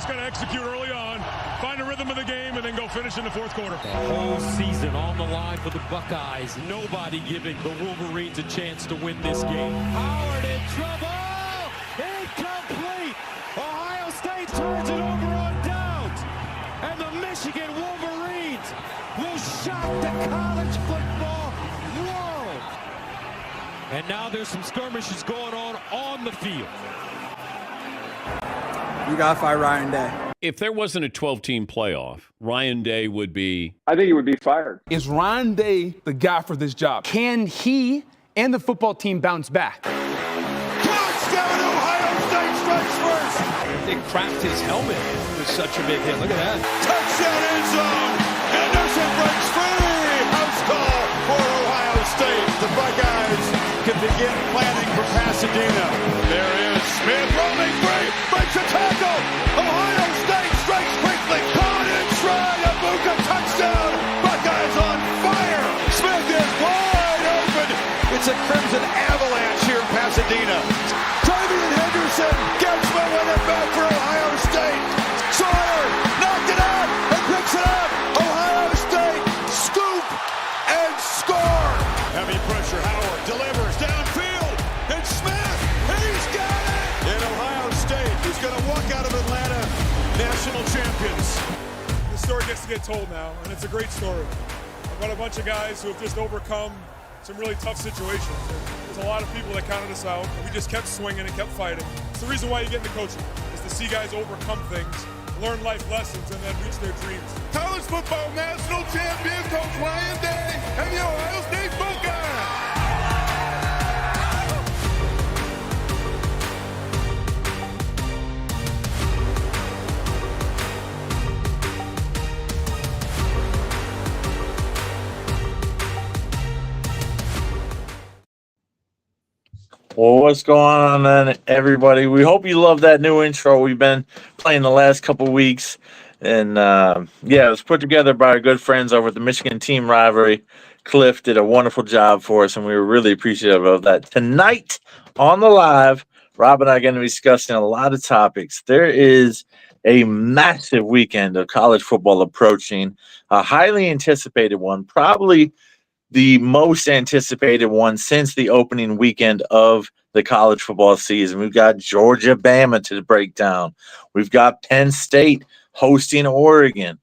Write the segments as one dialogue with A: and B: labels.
A: just got to execute early on, find a rhythm of the game, and then go finish in the fourth quarter.
B: The whole season on the line for the Buckeyes. Nobody giving the Wolverines a chance to win this game. Howard in trouble! Incomplete! Ohio State turns it over on downs. And the Michigan Wolverines will shock the college football world. And now there's some skirmishes going on the field.
C: You got to fire Ryan Day.
D: If there wasn't a 12-team playoff, Ryan Day would be...
E: I think he would be fired.
C: Is Ryan Day the guy for this job? Can he and the football team bounce back?
F: Touchdown, Ohio State strikes first.
B: It cracked his helmet. It was such a big hit. Look at that.
F: Touchdown end zone. Henderson breaks free. House call for Ohio State. The Buckeyes can begin planning for Pasadena. There is Smith rolling free. Breaks a tackle. Ohio State strikes quickly. Caught in stride. Abuka touchdown. Buckeyes on fire. Smith is wide open. It's a Crimson avalanche here in Pasadena. Travian Henderson gets momentum back for Ohio State. Sawyer knocked it out and picks it up. Ohio State scoop and score.
A: Heavy pressure. Howard delivers downfield. And Smith, he's got it!
F: And Ohio State is going to walk out of Atlanta national champions.
A: The story gets to get told now, and it's a great story about a bunch of guys who have just overcome some really tough situations. There's a lot of people that counted us out, and we just kept swinging and kept fighting. It's the reason why you get into coaching, is to see guys overcome things, learn life lessons, and then reach their dreams.
F: College football national champion Coach Ryan Day and the Ohio State Buckeyes.
G: Well, what's going on then, everybody? We hope you love that new intro we've been playing the last couple of weeks. And, it was put together by our good friends over at the Michigan Team Rivalry. Cliff did a wonderful job for us, and we were really appreciative of that. Tonight on the live, Rob and I are going to be discussing a lot of topics. There is a massive weekend of college football approaching, a highly anticipated one, probably the most anticipated one since the opening weekend of the college football season. We've got Georgia, Bama to break down. We've got Penn State hosting Oregon.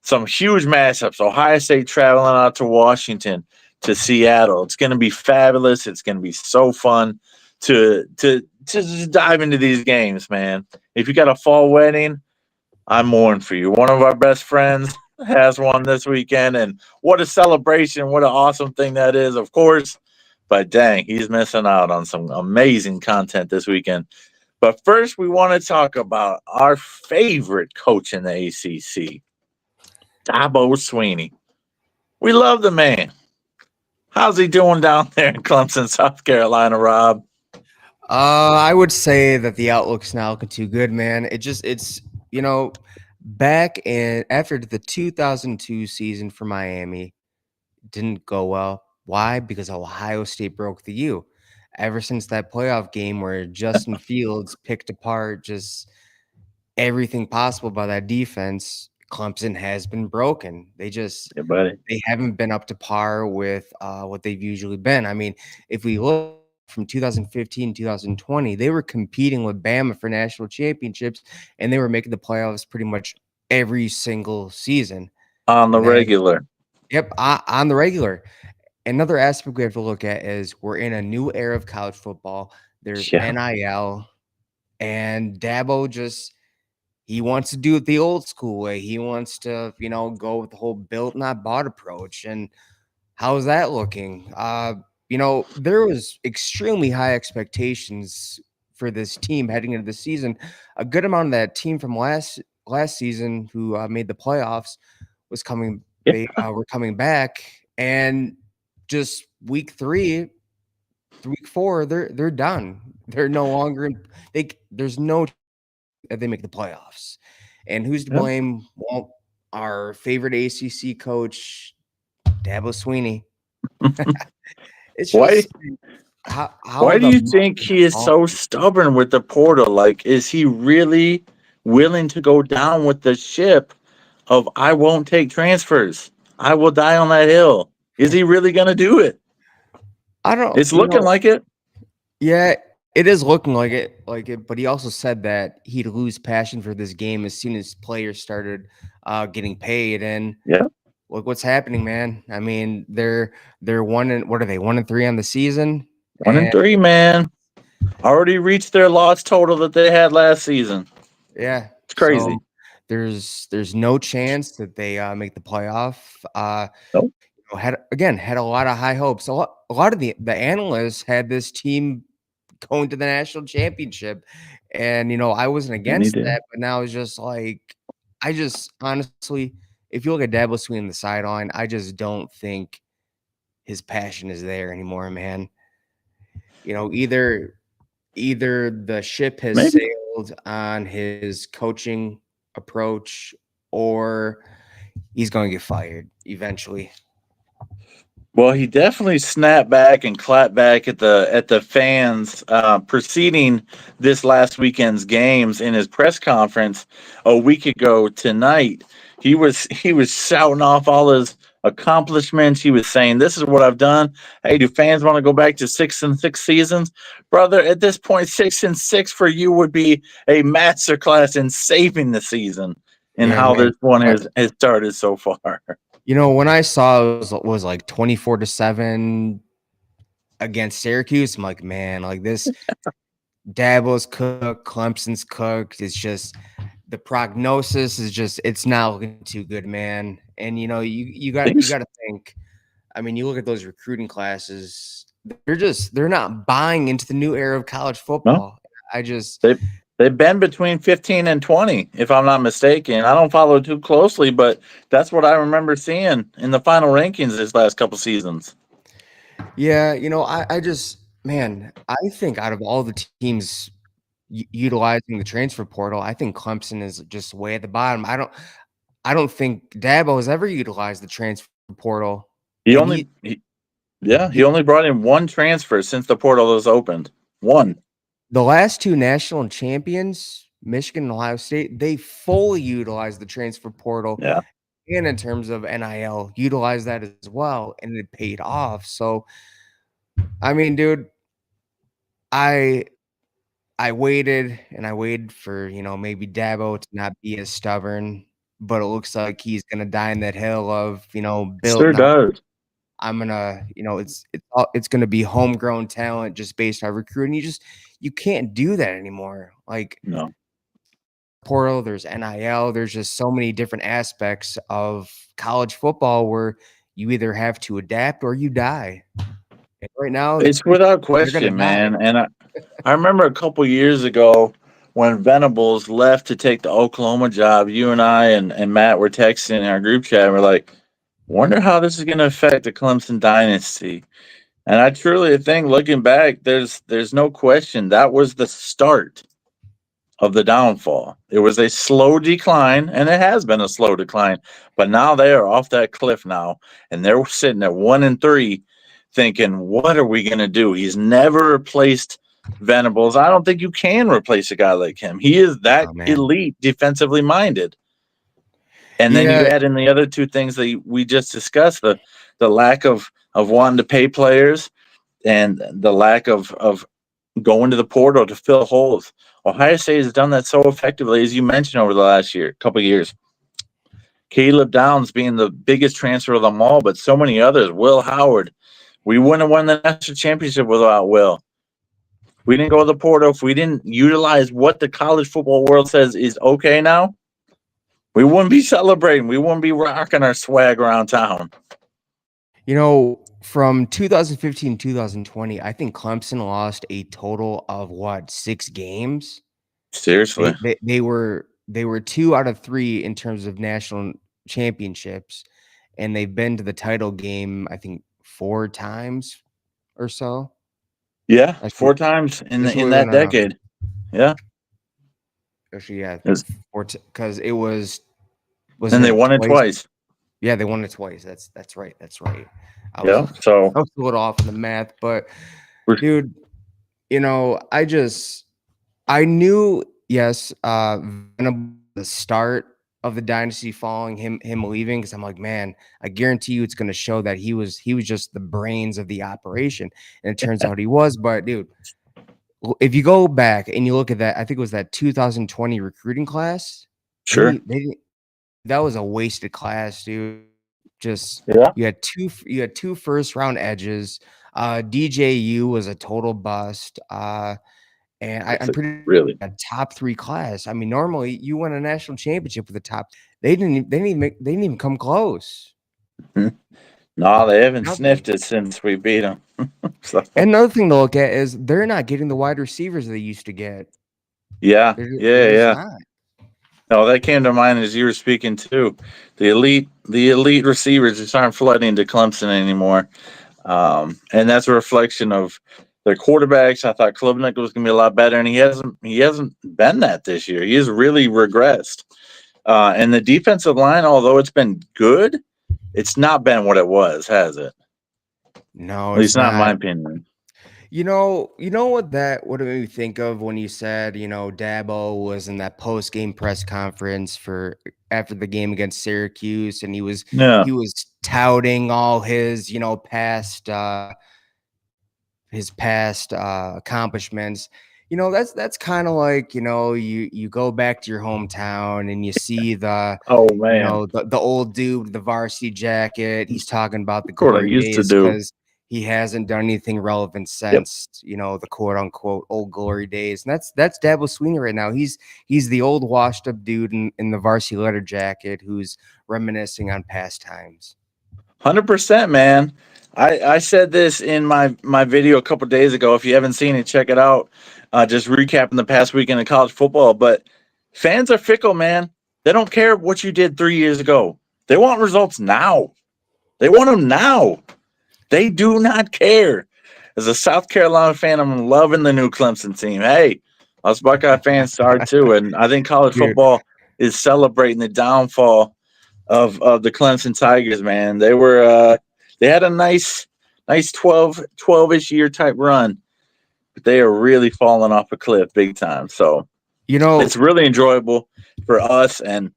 G: Some huge matchups. Ohio State traveling out to Washington, to Seattle. It's going to be fabulous. It's going to be so fun to just dive into these games, man. If you got a fall wedding, I'm mourning for you. One of our best friends has one this weekend, and what a celebration, what an awesome thing that is, of course. But dang, he's missing out on some amazing content this weekend. But first, we want to talk about our favorite coach in the ACC, Dabo Swinney. We love the man. How's he doing down there in Clemson, South Carolina, Rob?
H: I would say that the outlook's now looking too good, man. It's back in after the 2002 season for Miami, didn't go well. Why? Because Ohio State broke the U. Ever since that playoff game where Justin Fields picked apart just everything possible by that defense, Clemson has been broken. They haven't been up to par with what they've usually been. I mean, if we look from 2015, 2020, they were competing with Bama for national championships, and they were making the playoffs pretty much every single season.
G: On the regular.
H: Yep, on the regular. Another aspect we have to look at is we're in a new era of college football. There's NIL, and Dabo he wants to do it the old school way. He wants to, go with the whole built, not bought approach. And how's that looking? There was extremely high expectations for this team heading into the season. A good amount of that team from last season who made the playoffs was coming. They were coming back, and just week 3, week 4, they're done. They're no longer there's no that they make the playoffs. And who's to blame? Well, our favorite ACC coach, Dabo Swinney. It's just,
G: why do you think he is so stubborn with the portal? Like, is he really willing to go down with the ship of I won't take transfers. I will die on that hill. Is he really going to do it?
H: I don't.
G: It's looking like it.
H: Yeah, it is looking like it. But he also said that he'd lose passion for this game as soon as players started getting paid. And
G: Yeah,
H: look what's happening, man. I mean, they're what are they 1-3 on the season?
G: 1-3, man. Already reached their loss total that they had last season.
H: Yeah,
G: It's crazy.
H: So there's no chance that they make the playoff.
G: Nope.
H: Had a lot of high hopes. A lot of the analysts had this team going to the national championship, and I wasn't against that, but now it's just like I just honestly, if you look at Dabo Swinney on the sideline, I just don't think his passion is there anymore, man. Either the ship has sailed on his coaching approach, or he's going to get fired eventually.
G: Well, he definitely snapped back and clapped back at the fans preceding this last weekend's games in his press conference a week ago tonight. He was shouting off all his accomplishments. He was saying, "This is what I've done." Hey, do fans want to go back to 6-6 seasons, brother? At this point, 6-6 for you would be a masterclass in saving the season and how
H: man,
G: this one has started so far.
H: When I saw it was like 24-7 against Syracuse, I'm like, man, like this Dabo's cooked, Clemson's cooked. It's just the prognosis is just it's not looking too good, man. And you got to think. I mean, you look at those recruiting classes; they're not buying into the new era of college football. No.
G: They've been between 15 and 20, if I'm not mistaken. I don't follow too closely, but that's what I remember seeing in the final rankings this last couple seasons.
H: Yeah, I just, man, I think out of all the teams utilizing the transfer portal, I think Clemson is just way at the bottom. I don't think Dabo has ever utilized the transfer portal.
G: He only brought in one transfer since the portal was opened. One.
H: The last two national champions, Michigan and Ohio State, they fully utilized the transfer portal.
G: Yeah.
H: And in terms of NIL, utilized that as well, and it paid off. So, I mean, dude, I waited and I waited for, maybe Dabo to not be as stubborn, but it looks like he's gonna die in that hill of, build.
G: Sure does.
H: I'm gonna, it's gonna be homegrown talent just based on recruiting. You can't do that anymore. Like
G: no
H: portal, there's NIL, there's just so many different aspects of college football where you either have to adapt or you die. And right now,
G: it's without question, man. And I remember a couple years ago when Venables left to take the Oklahoma job, you and I and Matt were texting in our group chat. We're like, wonder how this is going to affect the Clemson dynasty. And I truly think, looking back, there's no question that was the start of the downfall. It was a slow decline, and it has been a slow decline. But now they are off that cliff now, and they're sitting at 1-3, thinking, what are we going to do? He's never replaced Venables. I don't think you can replace a guy like him. He is that elite defensively minded. And then you add in the other two things that we just discussed, the lack of wanting to pay players and the lack of going to the portal to fill holes. Ohio State has done that so effectively, as you mentioned, over the last couple of years. Caleb Downs being the biggest transfer of them all, but so many others. Will Howard. We wouldn't have won the national championship without Will. We didn't go to the portal. If we didn't utilize what the college football world says is okay now, we wouldn't be celebrating. We wouldn't be rocking our swag around town.
H: From 2015 to 2020, I think Clemson lost a total of 6 games.
G: Seriously,
H: they were 2 out of 3 in terms of national championships, and they've been to the title game, I think, 4 times or so.
G: Yeah, 4 times in that decade. Yeah.
H: Actually, yeah, because it was
G: and they won it twice.
H: Yeah, they won it twice. That's right. I was a little off in the math, but dude, I knew yes, the start of the dynasty following him leaving, because I'm like, man, I guarantee you it's going to show that he was just the brains of the operation, and it turns out he was. But dude, if you go back and you look at that, I think it was that 2020 recruiting class.
G: Sure.
H: They didn't. That was a wasted class, dude. Just
G: Yeah.
H: you had two first round edges. DJU was a total bust. And I'm pretty
G: Really.
H: a top 3 class. I mean, normally you win a national championship with the top. They didn't even come close.
G: No, they haven't
H: Nothing.
G: sniffed it since we beat them. So,
H: And another thing to look at is they're not getting the wide receivers they used to get.
G: yeah.
H: They're just not.
G: No, that came to mind as you were speaking too. The elite receivers just aren't flooding to Clemson anymore, and that's a reflection of their quarterbacks. I thought Klubnik was going to be a lot better, and he hasn't been that this year. He has really regressed. And the defensive line, although it's been good, it's not been what it was, has it?
H: No,
G: At least
H: it's
G: not in my
H: not.
G: opinion.
H: You know what it made me think of when you said, Dabo was in that post-game press conference after the game against Syracuse, and he was
G: Yeah.
H: touting all his, past accomplishments. That's kind of like, you go back to your hometown and you see the
G: Oh man,
H: the old dude with the varsity jacket. He's talking about the
G: that's what I
H: glory
G: used to
H: days
G: do.
H: because he hasn't done anything relevant
G: Yep.
H: since, the quote unquote old glory days. And that's Dabo Swinney right now. He's the old washed up dude in the varsity leather jacket who's reminiscing on past times.
G: 100%, man. I said this in my video a couple days ago. If you haven't seen it, check it out. Just recapping the past weekend of college football. But fans are fickle, man. They don't care what you did 3 years ago. They want results now. They want them now. They do not care. As a South Carolina fan, I'm loving the new Clemson team. Hey, us Buckeye fans are too. And I think college
H: Dude.
G: football is celebrating the downfall of the Clemson Tigers, man. They had a nice 12-ish year type run, but they are really falling off a cliff big time. So it's really enjoyable for us. And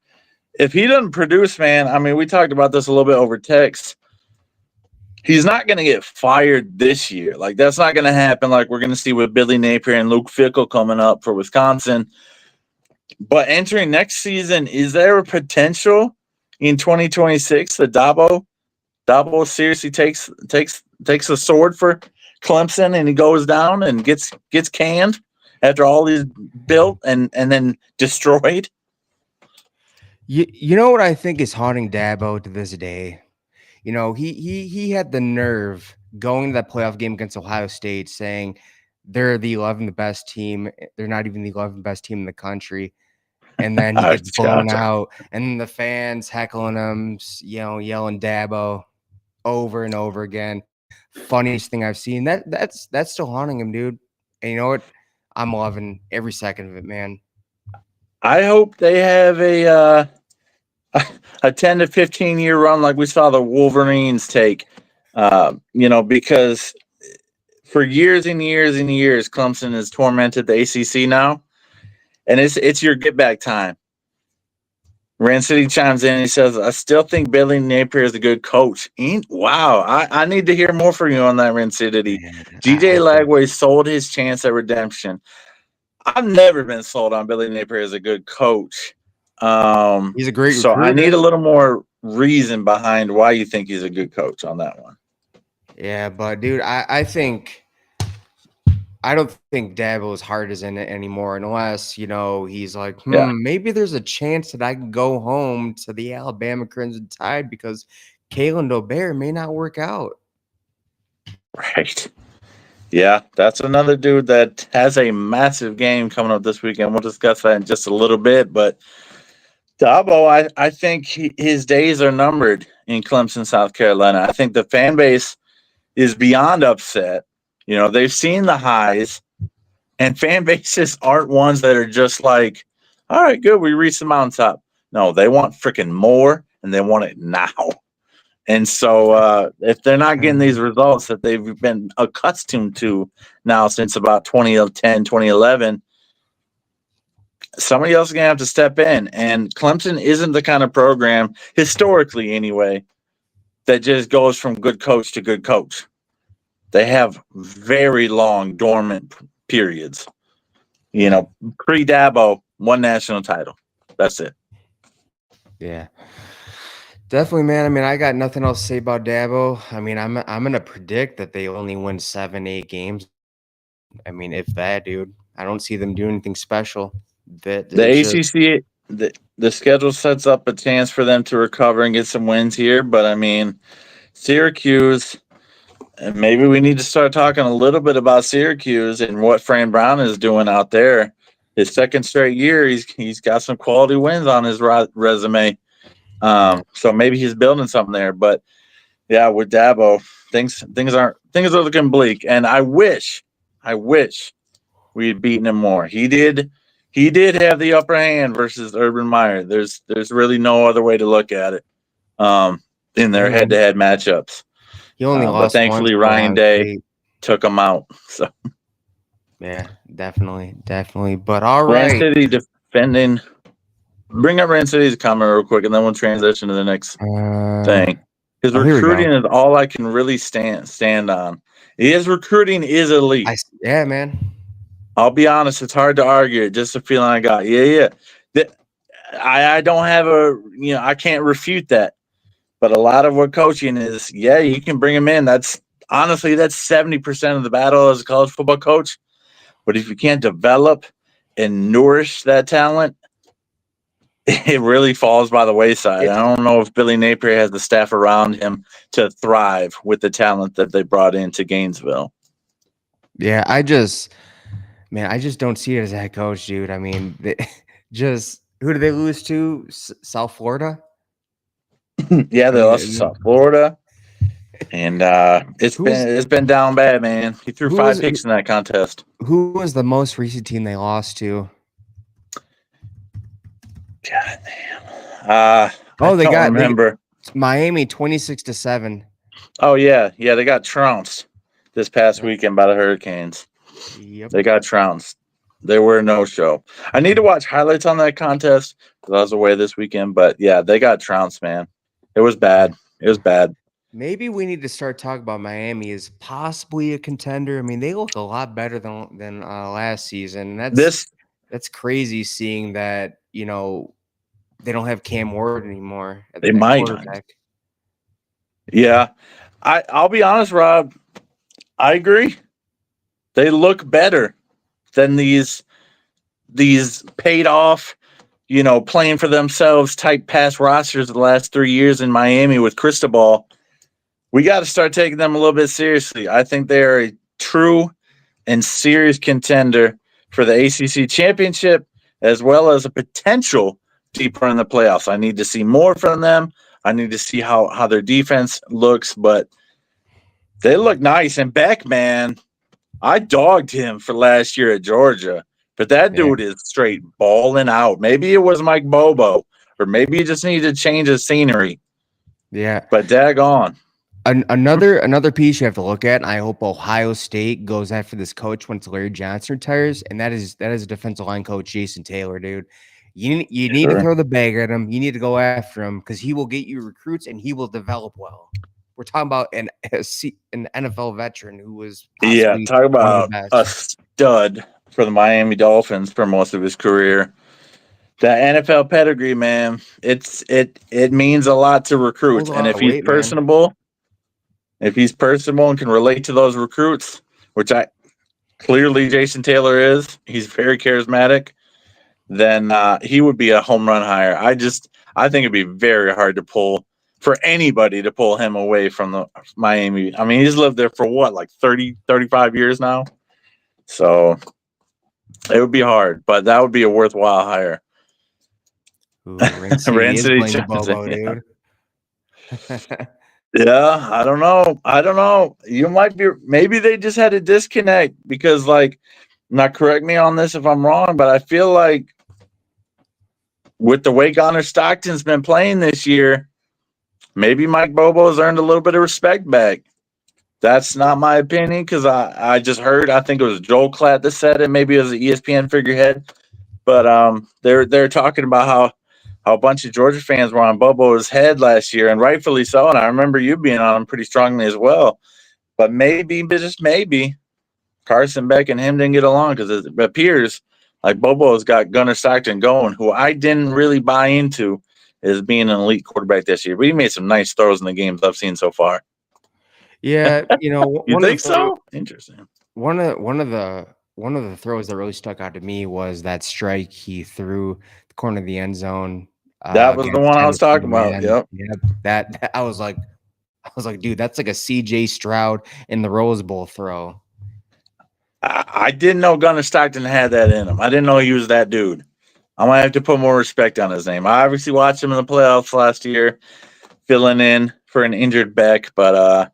G: if he doesn't produce, man, I mean, we talked about this a little bit over text. He's not going to get fired this year. Like, that's not going to happen. Like, we're going to see with Billy Napier and Luke Fickell coming up for Wisconsin. But entering next season, is there a potential in 2026 that Dabo seriously takes a sword for Clemson and he goes down and gets canned after all he's built and then destroyed?
H: You know what I think is haunting Dabo to this day? He had the nerve going to that playoff game against Ohio State saying they're the 11th best team. They're not even the 11th best team in the country. And then he gets blown out, and the fans heckling him, yelling Dabo over and over again. Funniest thing I've seen. That's still haunting him, dude. And you know what? I'm loving every second of it, man.
G: I hope they have a 10 to 15 year run like we saw the Wolverines take, because for years and years and years, Clemson has tormented the ACC now, and it's your get back time. Rand City chimes in and he says, I still think Billy Napier is a good coach. Wow. I need to hear more from you on that, Rand City. GJ Lagway sold his chance at redemption. I've never been sold on Billy Napier as a good coach.
H: He's a great
G: so
H: recruiter.
G: I need a little more reason behind why you think he's a good coach on that one.
H: Yeah, but dude, I don't think Dabo is hard as in it anymore, unless he's like, maybe there's a chance that I can go home to the Alabama Crimson Tide because Kalen DeBoer may not work out.
G: Right. Yeah, that's another dude that has a massive game coming up this weekend. We'll discuss that in just a little bit. But Dabo, I think his days are numbered in Clemson, South Carolina. I think the fan base is beyond upset. They've seen the highs, and fan bases aren't ones that are just like, all right, good, we reached the mountaintop. No, they want freaking more, and they want it now. And so if they're not getting these results that they've been accustomed to now since about 2010, 2011, somebody else is going to have to step in. And Clemson isn't the kind of program, historically anyway, that just goes from good coach to good coach. They have very long dormant periods. Pre-Dabo, one national title. That's it.
H: Yeah. Definitely, man. I mean, I got nothing else to say about Dabo. I mean, I'm going to predict that they only win 7-8 games. I mean, if that, dude, I don't see them doing anything special.
G: The ACC, the schedule sets up a chance for them to recover and get some wins here. But, I mean, Syracuse, and maybe we need to start talking a little bit about Syracuse and what Fran Brown is doing out there. His second straight year, he's got some quality wins on his resume. So maybe he's building something there. But, yeah, with Dabo, things are looking bleak. And I wish we had beaten him more. He did have the upper hand versus Urban Meyer. There's really no other way to look at it in their head-to-head matchups.
H: He only lost
G: but thankfully
H: once,
G: Ryan Day took him out. So
H: yeah, definitely. But all right.
G: Rand City defending. Bring up Rand City's comment real quick, and then we'll transition to the next thing. His recruiting is all I can really stand on. His recruiting is elite.
H: Yeah, man.
G: I'll be honest, it's hard to argue it. Just a feeling I got. Yeah. I don't have I can't refute that. But a lot of what coaching is, you can bring him in. That's 70% of the battle as a college football coach. But if you can't develop and nourish that talent, it really falls by the wayside. I don't know if Billy Napier has the staff around him to thrive with the talent that they brought into Gainesville.
H: Yeah, I just don't see it as a head coach, dude. I mean, who did they lose to? South Florida?
G: Yeah, they lost to South Florida. And it's been down bad, man. He threw 5 picks in that contest.
H: Who was the most recent team they lost to?
G: God damn.
H: They got
G: remember.
H: Miami 26-7.
G: Oh yeah, they got trounced this past weekend by the Hurricanes.
H: Yep.
G: They got trounced. They were a no-show. I need to watch highlights on that contest because I was away this weekend. But yeah, they got trounced, man. It was bad.
H: Maybe we need to start talking about Miami as possibly a contender. I mean, they look a lot better than last season. That's crazy seeing that, they don't have Cam Ward anymore.
G: They might. Yeah. I'll be honest, Rob. I agree. They look better than these paid off, playing for themselves type pass rosters the last 3 years in Miami with Cristobal. We got to start taking them a little bit seriously. I think they are a true and serious contender for the ACC championship, as well as a potential deep run in the playoffs. I need to see more from them. I need to see how their defense looks, but they look nice. And Beck, man, I dogged him for last year at Georgia, but that dude is straight balling out. Maybe it was Mike Bobo, or maybe he just needed to change his scenery.
H: Yeah.
G: But daggone.
H: Another piece you have to look at, and I hope Ohio State goes after this coach once Larry Johnson retires, and that is a defensive line coach, Jason Taylor, dude. You need to throw the bag at him. You need to go after him because he will get you recruits and he will develop well. We're talking about an NFL veteran who was
G: talk about a stud for the Miami Dolphins for most of his career. That NFL pedigree, man, it means a lot to recruits, and if he's personable. If he's personable and can relate to those recruits, which clearly Jason Taylor is, he's very charismatic, then he would be a home run hire. I think it'd be very hard to pull for anybody to pull him away from the Miami. I mean, he's lived there for like 30, 35 years now. So it would be hard, but that would be a worthwhile hire.
H: Ooh, Rand City Bobo, dude.
G: Yeah, I don't know. You might be. Maybe they just had a disconnect because, now correct me on this if I'm wrong, but I feel like with the way Connor Stockton's been playing this year, maybe Mike Bobo has earned a little bit of respect back. That's not my opinion because I just heard. I think it was Joel Klatt that said it. Maybe it was an ESPN figurehead, But they're talking about how a bunch of Georgia fans were on Bobo's head last year, and rightfully so. And I remember you being on him pretty strongly as well. But maybe, just maybe, Carson Beck and him didn't get along because it appears like Bobo's got Gunnar Stockton going, who I didn't really buy into as being an elite quarterback this year. But he made some nice throws in the games I've seen so far.
H: Yeah, you know,
G: You think so? Interesting.
H: One of the throws that really stuck out to me was that strike he threw the corner of the end zone.
G: That was the
H: Against
G: one I was
H: Tennessee,
G: talking about.
H: man.
G: Yep.
H: Yep. That I was like, dude, that's like a CJ Stroud in the Rose Bowl throw.
G: I didn't know Gunnar Stockton had that in him. I didn't know he was that dude. I might have to put more respect on his name. I obviously watched him in the playoffs last year, filling in for an injured Beck, but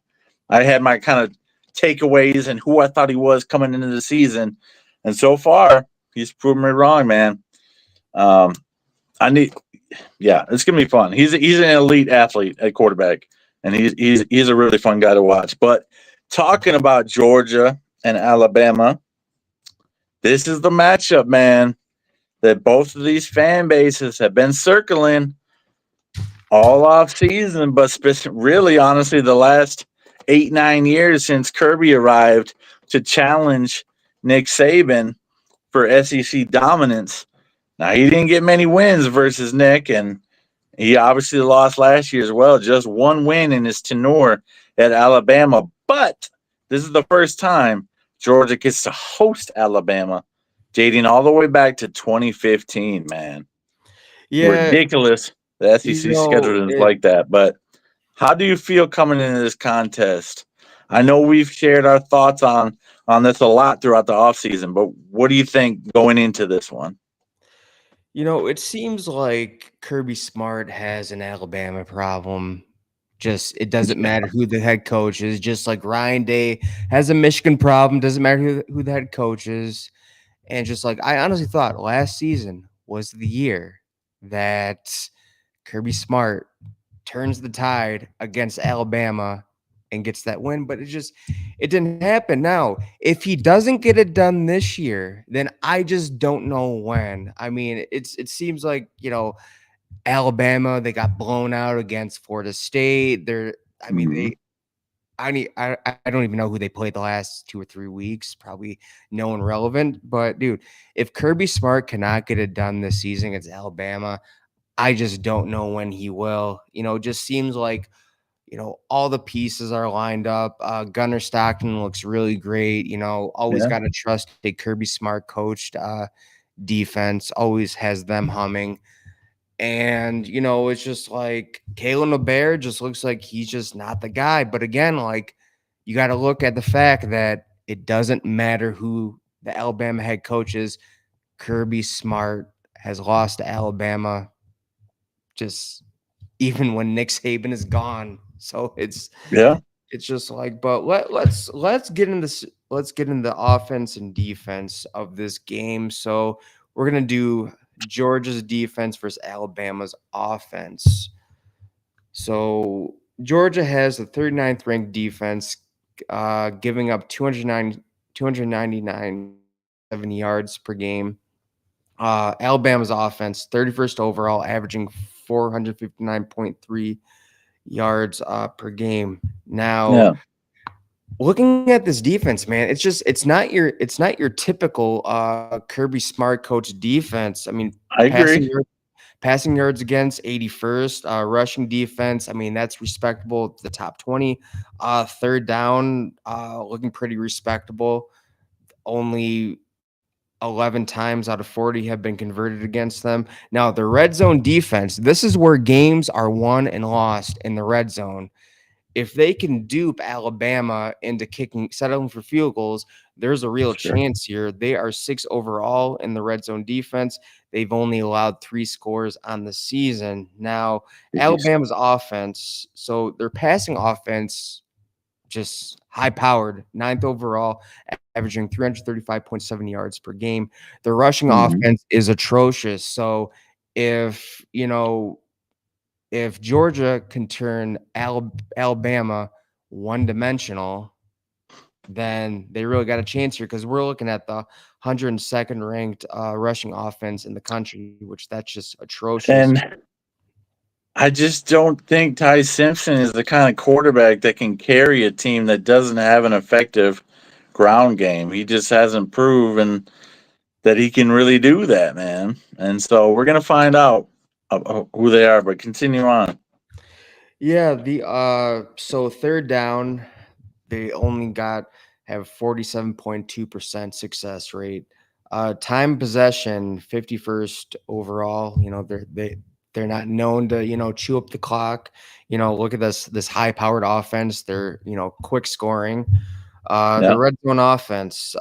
G: I had my kind of takeaways and who I thought he was coming into the season, and so far he's proven me wrong, man. It's gonna be fun. He's an elite athlete at quarterback, and he's a really fun guy to watch. But talking about Georgia and Alabama, this is the matchup, man, that both of these fan bases have been circling all off season, but really, honestly, the last 8-9 years since Kirby arrived to challenge Nick Saban for SEC dominance. Now, he didn't get many wins versus Nick, and he obviously lost last year as well. Just one win in his tenure at Alabama. But this is the first time Georgia gets to host Alabama, dating all the way back to 2015, man.
H: Yeah,
G: Ridiculous. The SEC schedule is like that. But how do you feel coming into this contest? I know we've shared our thoughts on this a lot throughout the offseason, but what do you think going into this one?
H: You know, it seems like Kirby Smart has an Alabama problem. Just it doesn't matter who the head coach is. Just like Ryan Day has a Michigan problem. Doesn't matter who the head coach is. And just like I honestly thought last season was the year that Kirby Smart turns the tide against Alabama and gets that win, but it didn't happen. Now, if he doesn't get it done this year, then I just don't know when. I mean, it seems like, you know, Alabama, they got blown out against Florida State. I mean, I don't even know who they played the last 2 or 3 weeks. Probably no one relevant. But dude, if Kirby Smart cannot get it done this season against Alabama, I just don't know when he will. You know, it just seems like, you know, all the pieces are lined up. Gunnar Stockton looks really great. You know, always got to trust a Kirby Smart coached defense. Always has them humming. And, you know, it's just like Kalen LeBear just looks like he's just not the guy. But again, like, you got to look at the fact that it doesn't matter who the Alabama head coach is. Kirby Smart has lost to Alabama just even when Nick Saban is gone. So it's just like, but let's get into the offense and defense of this game. So we're gonna do Georgia's defense versus Alabama's offense. So Georgia has the 39th ranked defense, giving up 299 yards per game. Alabama's offense, 31st overall, averaging 459.3 yards per game. Now, looking at this defense, man, it's not your typical Kirby Smart coach defense. I mean,
G: I agree.
H: Passing yards against 81st, rushing defense. I mean, that's respectable to the top 20. Third down, looking pretty respectable. Only 11 times out of 40 have been converted against them. Now, the red zone defense, this is where games are won and lost in the red zone. If they can dupe Alabama into settling for field goals, there's a real chance here. They are 6 overall in the red zone defense. They've only allowed 3 scores on the season. Now, Alabama's offense, so their passing offense, just high-powered, 9th overall, averaging 335.7 yards per game. The rushing offense is atrocious. So if Georgia can turn Alabama one-dimensional, then they really got a chance here because we're looking at the 102nd ranked rushing offense in the country, which that's just atrocious.
G: And I just don't think Ty Simpson is the kind of quarterback that can carry a team that doesn't have an effective ground game. He just hasn't proven that he can really do that, man. And so we're going to find out who they are, but continue on.
H: Yeah, so third down, they only have 47.2% success rate. Time possession, 51st overall. They're not known to, chew up the clock. Look at this high-powered offense. They're, quick scoring. The red zone offense,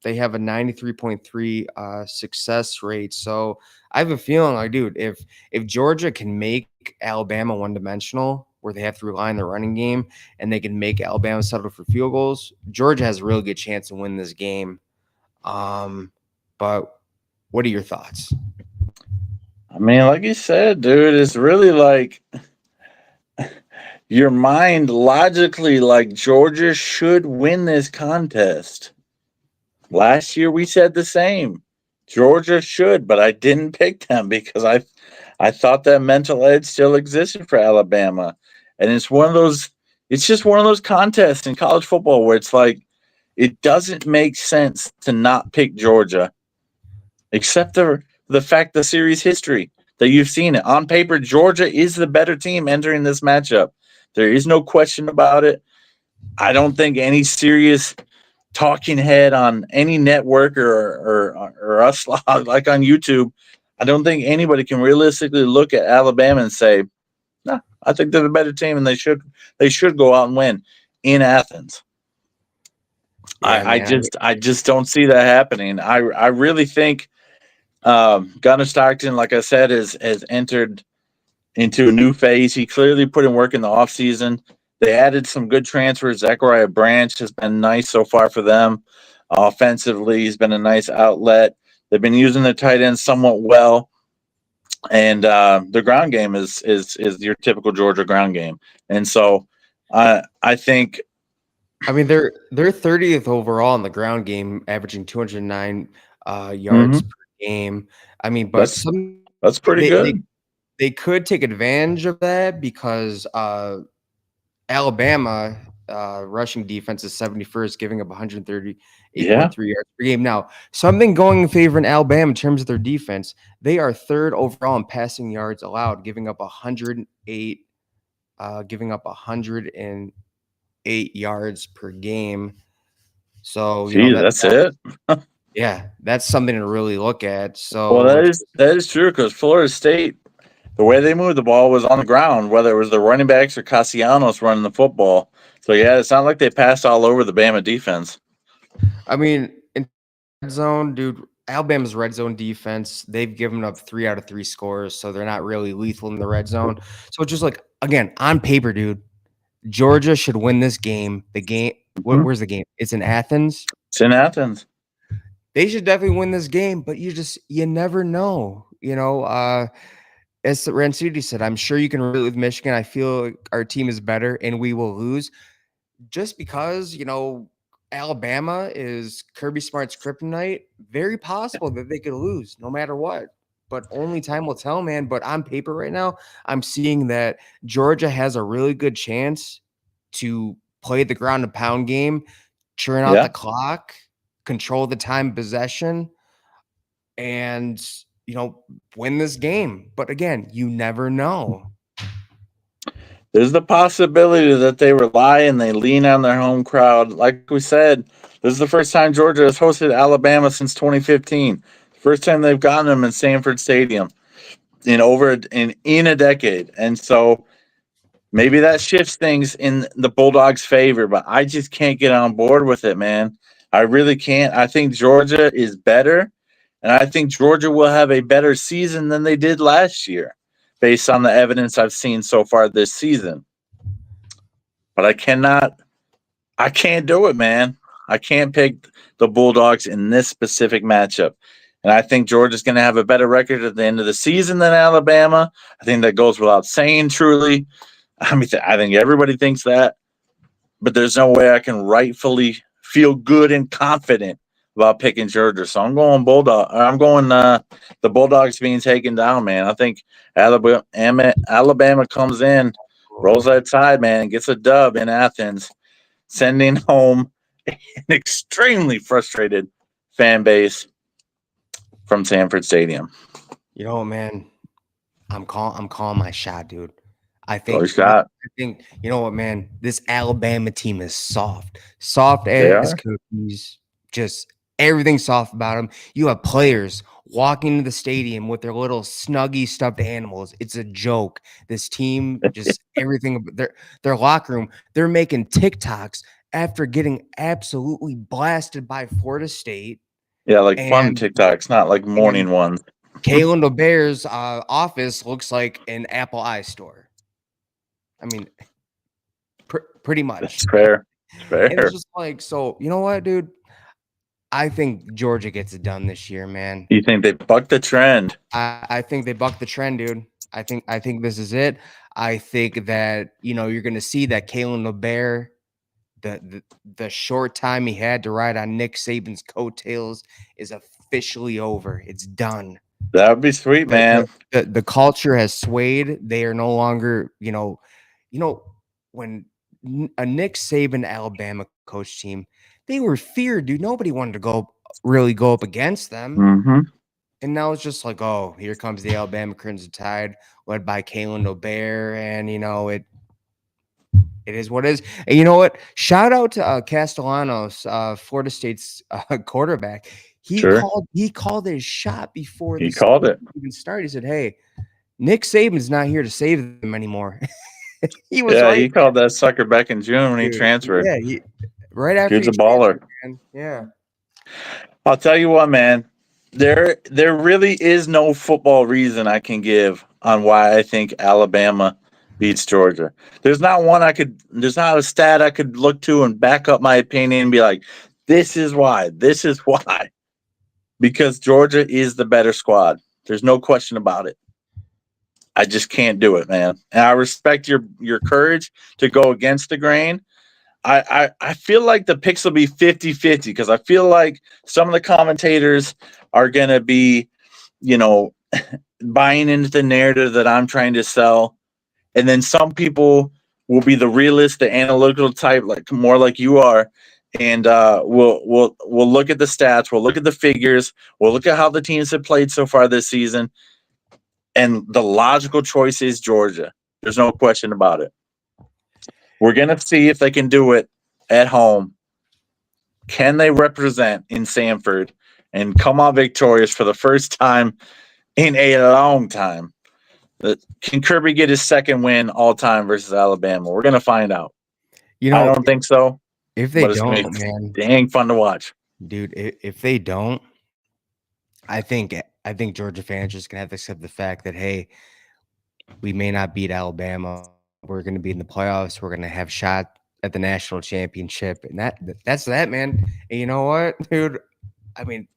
H: they have a 93.3 success rate. So I have a feeling like, dude, if Georgia can make Alabama one-dimensional, where they have to rely on the running game, and they can make Alabama settle for field goals, Georgia has a really good chance to win this game. But what are your thoughts?
G: I mean, like you said, dude, it's really like your mind logically, like Georgia should win this contest. Last year we said the same. Georgia should, but I didn't pick them because I thought that mental edge still existed for Alabama. And it's just one of those contests in college football where it's like it doesn't make sense to not pick Georgia, except the fact the series history that you've seen it. On paper, Georgia is the better team entering this matchup. There is no question about it. I don't think any serious talking head on any network or us like on YouTube, I don't think anybody can realistically look at Alabama and say, "No, I think they're the better team and they should go out and win in Athens."
H: Yeah,
G: I just don't see that happening. I really think Gunnar Stockton, like I said, has entered into a new phase. He clearly put in work in the offseason. They added some good transfers. Zachariah Branch has been nice so far for them. Offensively, he's been a nice outlet. They've been using their tight ends somewhat well. And the ground game is your typical Georgia ground game. And so I think
H: they're 30th overall in the ground game, averaging 209 yards per game. But
G: that's pretty good.
H: They could take advantage of that because Alabama rushing defense is 71st, giving up 138.3 yards per game. Now, something going in favor in Alabama in terms of their defense, they are third overall in passing yards allowed, giving up 108 yards per game. So
G: that's it.
H: Yeah, that's something to really look at. So
G: that is true because Florida State, the way they moved the ball was on the ground, whether it was the running backs or Castellanos running the football. So, yeah, it's not like they passed all over the Bama defense.
H: In red zone, dude, Alabama's red zone defense, they've given up 3 out of 3 scores, so they're not really lethal in the red zone. So, it's just like, again, on paper, dude, Georgia should win this game. The game, where's the game? It's in Athens.
G: It's in Athens.
H: They should definitely win this game, but you never know. As Rancidi said, I'm sure you can relate with Michigan. I feel like our team is better and we will lose just because, Alabama is Kirby Smart's kryptonite. Very possible that they could lose no matter what, but only time will tell, man. But on paper right now, I'm seeing that Georgia has a really good chance to play the ground and pound game, churn out the clock, control the time possession, and win this game. But again, you never know.
G: There's the possibility that they rely and they lean on their home crowd. Like we said, this is the first time Georgia has hosted Alabama since 2015. First time they've gotten them in Sanford Stadium in a decade. And so maybe that shifts things in the Bulldogs' favor, but I just can't get on board with it, man. I really can't. I think Georgia is better. And I think Georgia will have a better season than they did last year, based on the evidence I've seen so far this season. But I can't do it, man. I can't pick the Bulldogs in this specific matchup. And I think Georgia's going to have a better record at the end of the season than Alabama. I think that goes without saying, truly. I think everybody thinks that. but there's no way I can rightfully feel good and confident about picking Georgia. So I'm going Bulldog. I'm going the Bulldogs being taken down, man. I think Alabama comes in, rolls that tide, man, and gets a dub in Athens, sending home an extremely frustrated fan base from Sanford Stadium.
H: You know, man, I'm calling my shot, dude. I
G: Call your
H: think
G: shot.
H: you know what, man, this Alabama team is soft
G: They
H: as
G: are.
H: cookies. Just everything soft about them. You have players walking into the stadium with their little snuggie stuffed animals. It's a joke. This team, just everything. Their locker room. They're making TikToks after getting absolutely blasted by Florida State.
G: Yeah, like fun
H: And
G: TikToks, not like morning ones.
H: Kalen DeBear's office looks like an Apple iStore. I mean, pretty much.
G: It's fair. It's
H: And it's
G: fair.
H: just like, so you know what, dude? I think Georgia gets it done this year, man.
G: You think they bucked the trend?
H: I think they bucked the trend, dude. I think this is it. I think that you're gonna see that Kalen DeBear, the short time he had to ride on Nick Saban's coattails is officially over. It's done.
G: That would be sweet, man.
H: The culture has swayed. They are no longer, when a Nick Saban Alabama coach team, they were feared, dude. Nobody wanted to really go up against them.
G: Mm-hmm.
H: And now it's just like, oh, here comes the Alabama Crimson Tide, led by Kalen DeBear, and it is what it is. And you know what? Shout out to Castellanos, Florida State's quarterback. He called his shot before
G: He called it.
H: even started. He said, "Hey, Nick Saban's not here to save them anymore." He was
G: He called that sucker back in June when he transferred.
H: Yeah, right after
G: Dude's a baller.
H: man. Yeah.
G: I'll tell you what, man. There really is no football reason I can give on why I think Alabama beats Georgia. There's not a stat I could look to and back up my opinion and be like, this is why. This is why. Because Georgia is the better squad. There's no question about it. I just can't do it, man. And I respect your courage to go against the grain. I feel like the picks will be 50-50 because I feel like some of the commentators are going to be, buying into the narrative that I'm trying to sell. And then some people will be the realist, the analytical type, like more like you are. And we'll look at the stats. We'll look at the figures. We'll look at how the teams have played so far this season. And the logical choice is Georgia. There's no question about it. We're going to see if they can do it at home. Can they represent in Sanford and come out victorious for the first time in a long time? Can Kirby get his second win all time versus Alabama? We're going to find out. I don't think so.
H: If they don't, man,
G: dang fun to watch.
H: Dude, if they don't, I think Georgia fans are just going to have to accept the fact that, hey, we may not beat Alabama. We're going to be in the playoffs. We're going to have shot at the national championship. And that's that, man. And you know what, dude? I mean,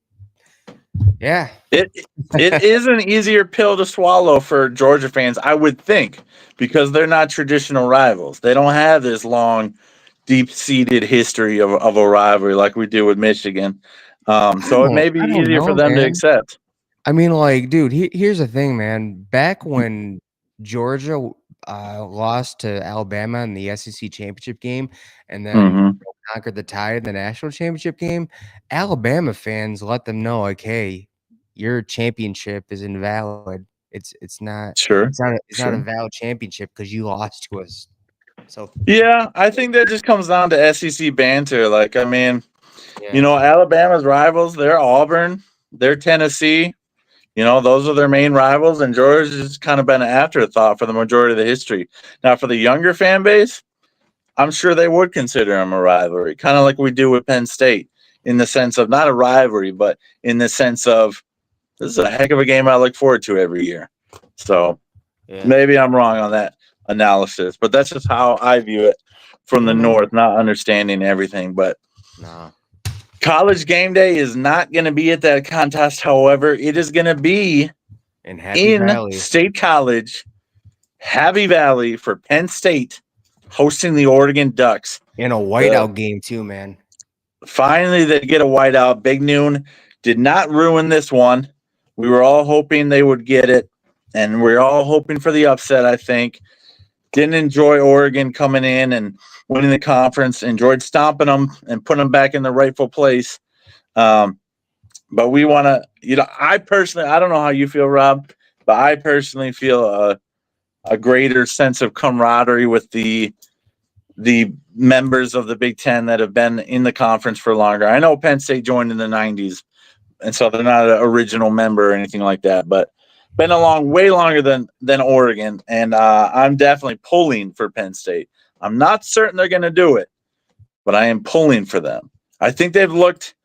H: yeah.
G: It is an easier pill to swallow for Georgia fans, I would think, because they're not traditional rivals. They don't have this long, deep-seated history of a rivalry like we do with Michigan. So it may be easier for them to accept.
H: I mean, like, dude, here's the thing, man. Back when Georgia lost to Alabama in the SEC championship game and then conquered the Tide in the national championship game, Alabama fans let them know, like, hey, your championship is invalid. It's not not a valid championship because you lost to us. So
G: yeah, I think that just comes down to SEC banter. Like, I mean, Alabama's rivals, they're Auburn, they're Tennessee. Those are their main rivals, and Georgia's kind of been an afterthought for the majority of the history. Now, for the younger fan base, I'm sure they would consider them a rivalry, kind of like we do with Penn State, in the sense of not a rivalry, but in the sense of this is a heck of a game I look forward to every year. So maybe I'm wrong on that analysis, but that's just how I view it from the North, not understanding everything. But College game day is not going to be at that contest. However, it is going to be in State College, Happy Valley, for Penn State hosting the Oregon Ducks
H: In a whiteout game too, man.
G: Finally, they get a whiteout. Big Noon did not ruin this one. We were all hoping they would get it, and we're all hoping for the upset, I think. Didn't enjoy Oregon coming in and winning the conference. Enjoyed stomping them and putting them back in the rightful place. But we want to, I personally, I don't know how you feel, Rob, but I personally feel a greater sense of camaraderie with the members of the Big Ten that have been in the conference for longer. I know Penn State joined in the 90s, and so they're not an original member or anything like that, but been along way longer than Oregon, and I'm definitely pulling for Penn State. I'm not certain they're going to do it, but I am pulling for them. I think they've looked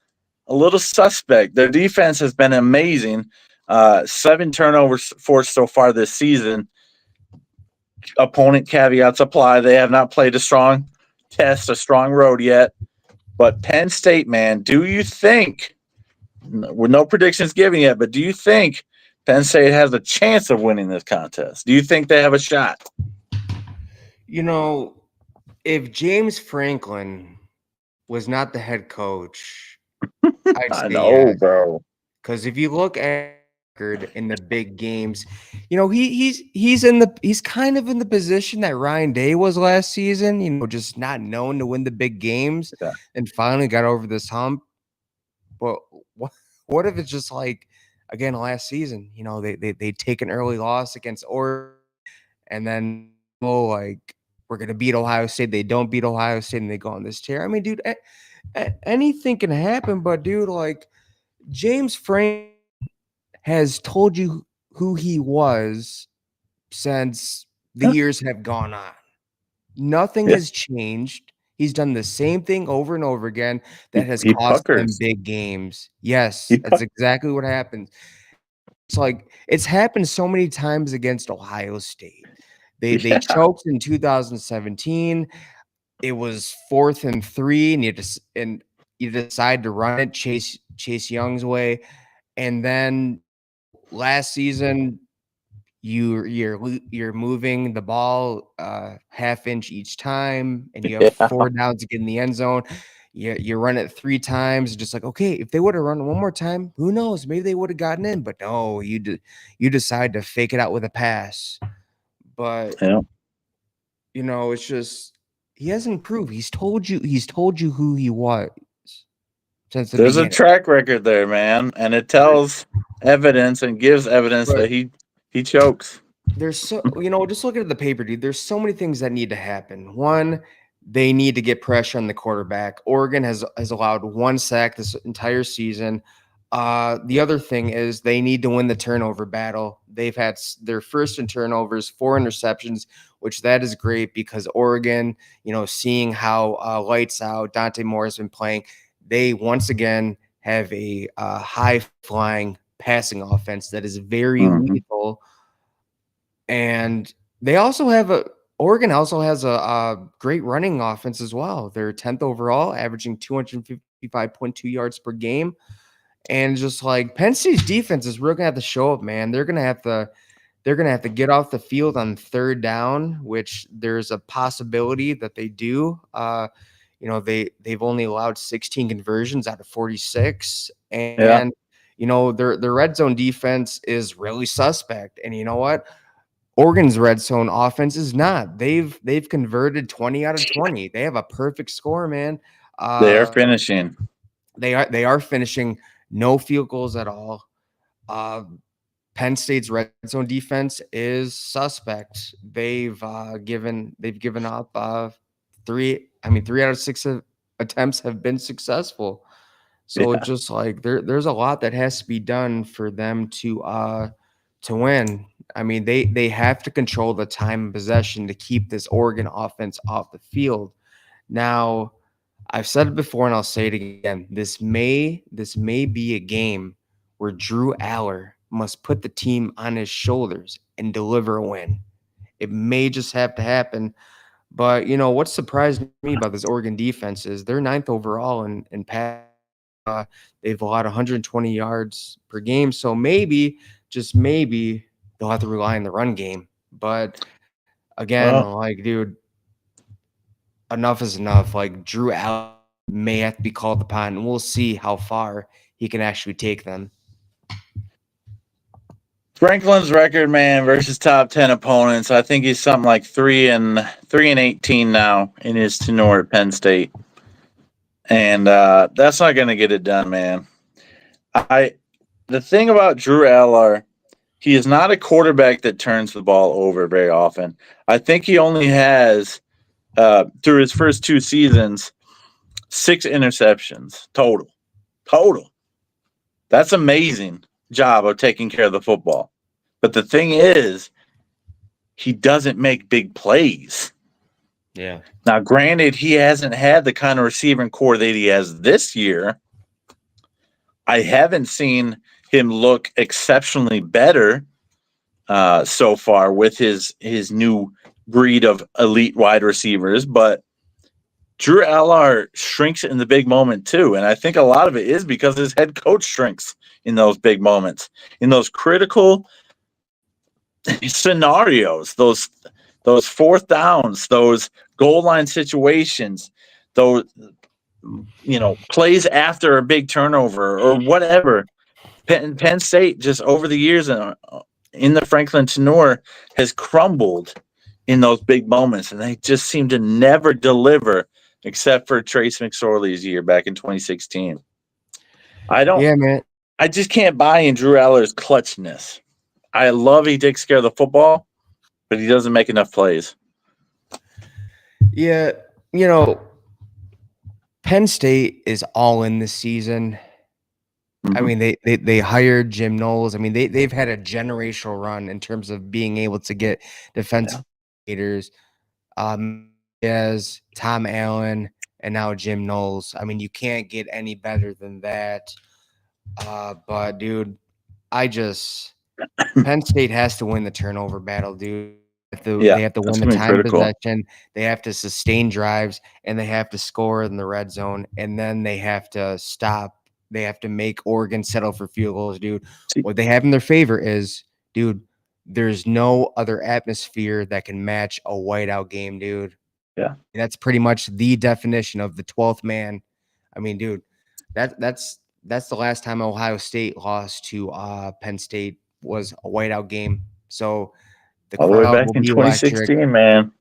G: a little suspect. Their defense has been amazing. 7 turnovers forced so far this season. Opponent caveats apply. They have not played a strong test, a strong road yet. But Penn State, man, do you think, with no predictions given yet, but do you think Penn State has a chance of winning this contest? Do you think they have a shot?
H: If James Franklin was not the head coach, I'd
G: I
H: say
G: know,
H: yes.
G: bro.
H: Because if you look at in the big games, he's kind of in the position that Ryan Day was last season, just not known to win the big games, and finally got over this hump. But what if it's just like again last season? They take an early loss against Oregon, and then we're gonna beat Ohio State. They don't beat Ohio State, and they go on this tear. I mean, dude, anything can happen. But dude, James Frank has told you who he was since the years have gone on. Nothing has changed. He's done the same thing over and over again that has cost them big games. Yes, that's exactly what happens. It's it's happened so many times against Ohio State. They choked in 2017. It was 4th and 3, and you decide to run it Chase Young's way, and then last season, you're moving the ball half inch each time, and you have 4 downs to get in the end zone. You run it 3 times, just okay, if they would have run one more time, who knows? Maybe they would have gotten in. But no, you decide to fake it out with a pass. But it's just he hasn't proved. He's told you who he was.
G: There's a track record there, man, and it tells evidence and gives evidence that he chokes.
H: There's just looking at the paper, dude. There's so many things that need to happen. One, they need to get pressure on the quarterback. Oregon has allowed 1 sack this entire season. The other thing is they need to win the turnover battle. They've had their first in turnovers, 4 interceptions, which that is great because Oregon, seeing how lights out Dante Moore has been playing, they once again have a high-flying passing offense that is very lethal. And they also have Oregon also has a great running offense as well. They're 10th overall, averaging 255.2 yards per game. And just Penn State's defense is really gonna have to show up, man. They're gonna have to get off the field on 3rd down, which there's a possibility that they do. They've only allowed 16 conversions out of 46, and their red zone defense is really suspect. And you know what? Oregon's red zone offense is not. They've converted 20 out of 20. They have a perfect score, man.
G: They are finishing.
H: They are finishing. No field goals at all. Penn State's red zone defense is suspect. They've given up 3 out of 6 attempts have been successful. So it's just there's a lot that has to be done for them to win. They have to control the time and possession to keep this Oregon offense off the field. Now, I've said it before and I'll say it again. This may be a game where Drew Aller must put the team on his shoulders and deliver a win. It may just have to happen. But what surprised me about this Oregon defense is they're 9th overall in pass. They've allowed 120 yards per game. So maybe, just maybe, they'll have to rely on the run game. But again, dude, enough is enough. Like Drew Allen may have to be called upon, and we'll see how far he can actually take them.
G: Franklin's record, man, versus top 10 opponents. I think he's something like 3-18 now in his tenure at Penn State, and that's not going to get it done, man. The thing about Drew Aller, he is not a quarterback that turns the ball over very often. I think he only has through his first 2 seasons 6 interceptions total. Total. That's amazing job of taking care of the football. But the thing is, he doesn't make big plays.
H: Yeah.
G: Now, granted, he hasn't had the kind of receiving core that he has this year. I haven't seen him look exceptionally better so far with his new breed of elite wide receivers, but Drew Aller shrinks in the big moment too, and I think a lot of it is because his head coach shrinks in those big moments, in those critical scenarios, those fourth downs, those goal line situations, those plays after a big turnover or whatever. Penn State just over the years in the Franklin tenure has crumbled in those big moments, and they just seem to never deliver, except for Trace McSorley's year back in 2016.
H: Yeah, man.
G: I just can't buy in Drew Aller's clutchness. I love he takes care of the football, but he doesn't make enough plays.
H: Yeah, Penn State is all in this season. I mean, they hired Jim Knowles. I mean, they've had a generational run in terms of being able to get defensive leaders, as Tom Allen and now Jim Knowles. I mean, you can't get any better than that. But dude, Penn State has to win the turnover battle, dude. They have to win the time possession. They have to sustain drives, and they have to score in the red zone, and then they have to stop. They have to make Oregon settle for field goals, dude. What they have in their favor is, dude, there's no other atmosphere that can match a whiteout game, dude.
G: Yeah.
H: And that's pretty much the definition of the 12th man. I mean, dude, that's the last time Ohio State lost to Penn State was a whiteout game. So the
G: all the way
H: crowd
G: back
H: will
G: in
H: be
G: 2016,
H: electric.
G: man.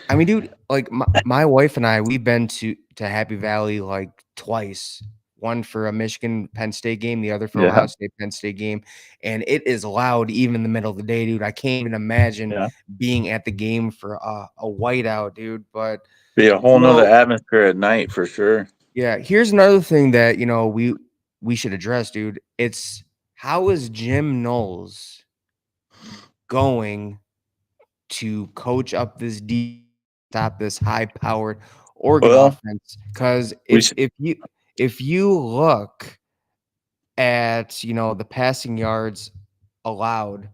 H: I mean, dude, like my wife and I, we've been to Happy Valley like twice. One for a Michigan Penn State game, the other for Ohio State Penn State game, and it is loud even in the middle of the day, dude. I can't even imagine being at the game for a whiteout, dude. But
G: be a whole nother atmosphere at night for sure.
H: Yeah, here's another thing that we should address, dude. It's how is Jim Knowles going to coach up this stop this high-powered Oregon offense? Because if you look at the passing yards allowed,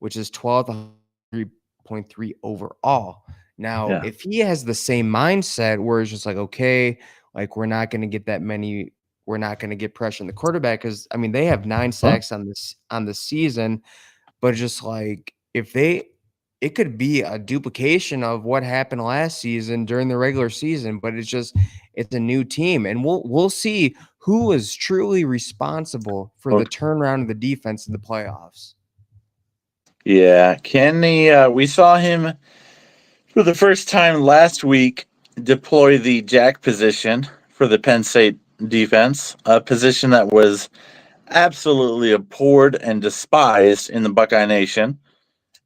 H: which is 12.3 overall. Now, if he has the same mindset where it's just like, okay, like we're not going to get that many, we're not going to get pressure on the quarterback, because I mean they have 9 sacks on the season, but just like it could be a duplication of what happened last season during the regular season, but it's a new team, and we'll see who is truly responsible for the turnaround of the defense in the playoffs.
G: Yeah, we saw him for the first time last week deploy the jack position for the Penn State defense, a position that was absolutely abhorred and despised in the Buckeye Nation.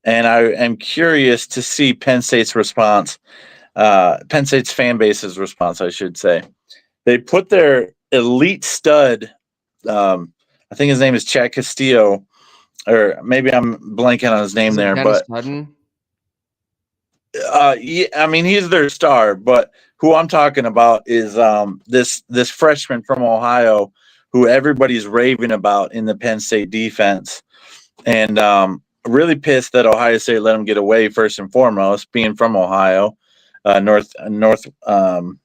G: And I am curious to see Penn State's response, Penn State's fan base's response, I should say. They put their elite stud, I think his name is Chad Castillo, or maybe I'm blanking on his name there,
H: Dennis
G: but
H: Sutton?
G: yeah, I mean he's their star, but who I'm talking about is this freshman from Ohio who everybody's raving about in the Penn State defense, and really pissed that Ohio State let him get away. First and foremost, being from Ohio,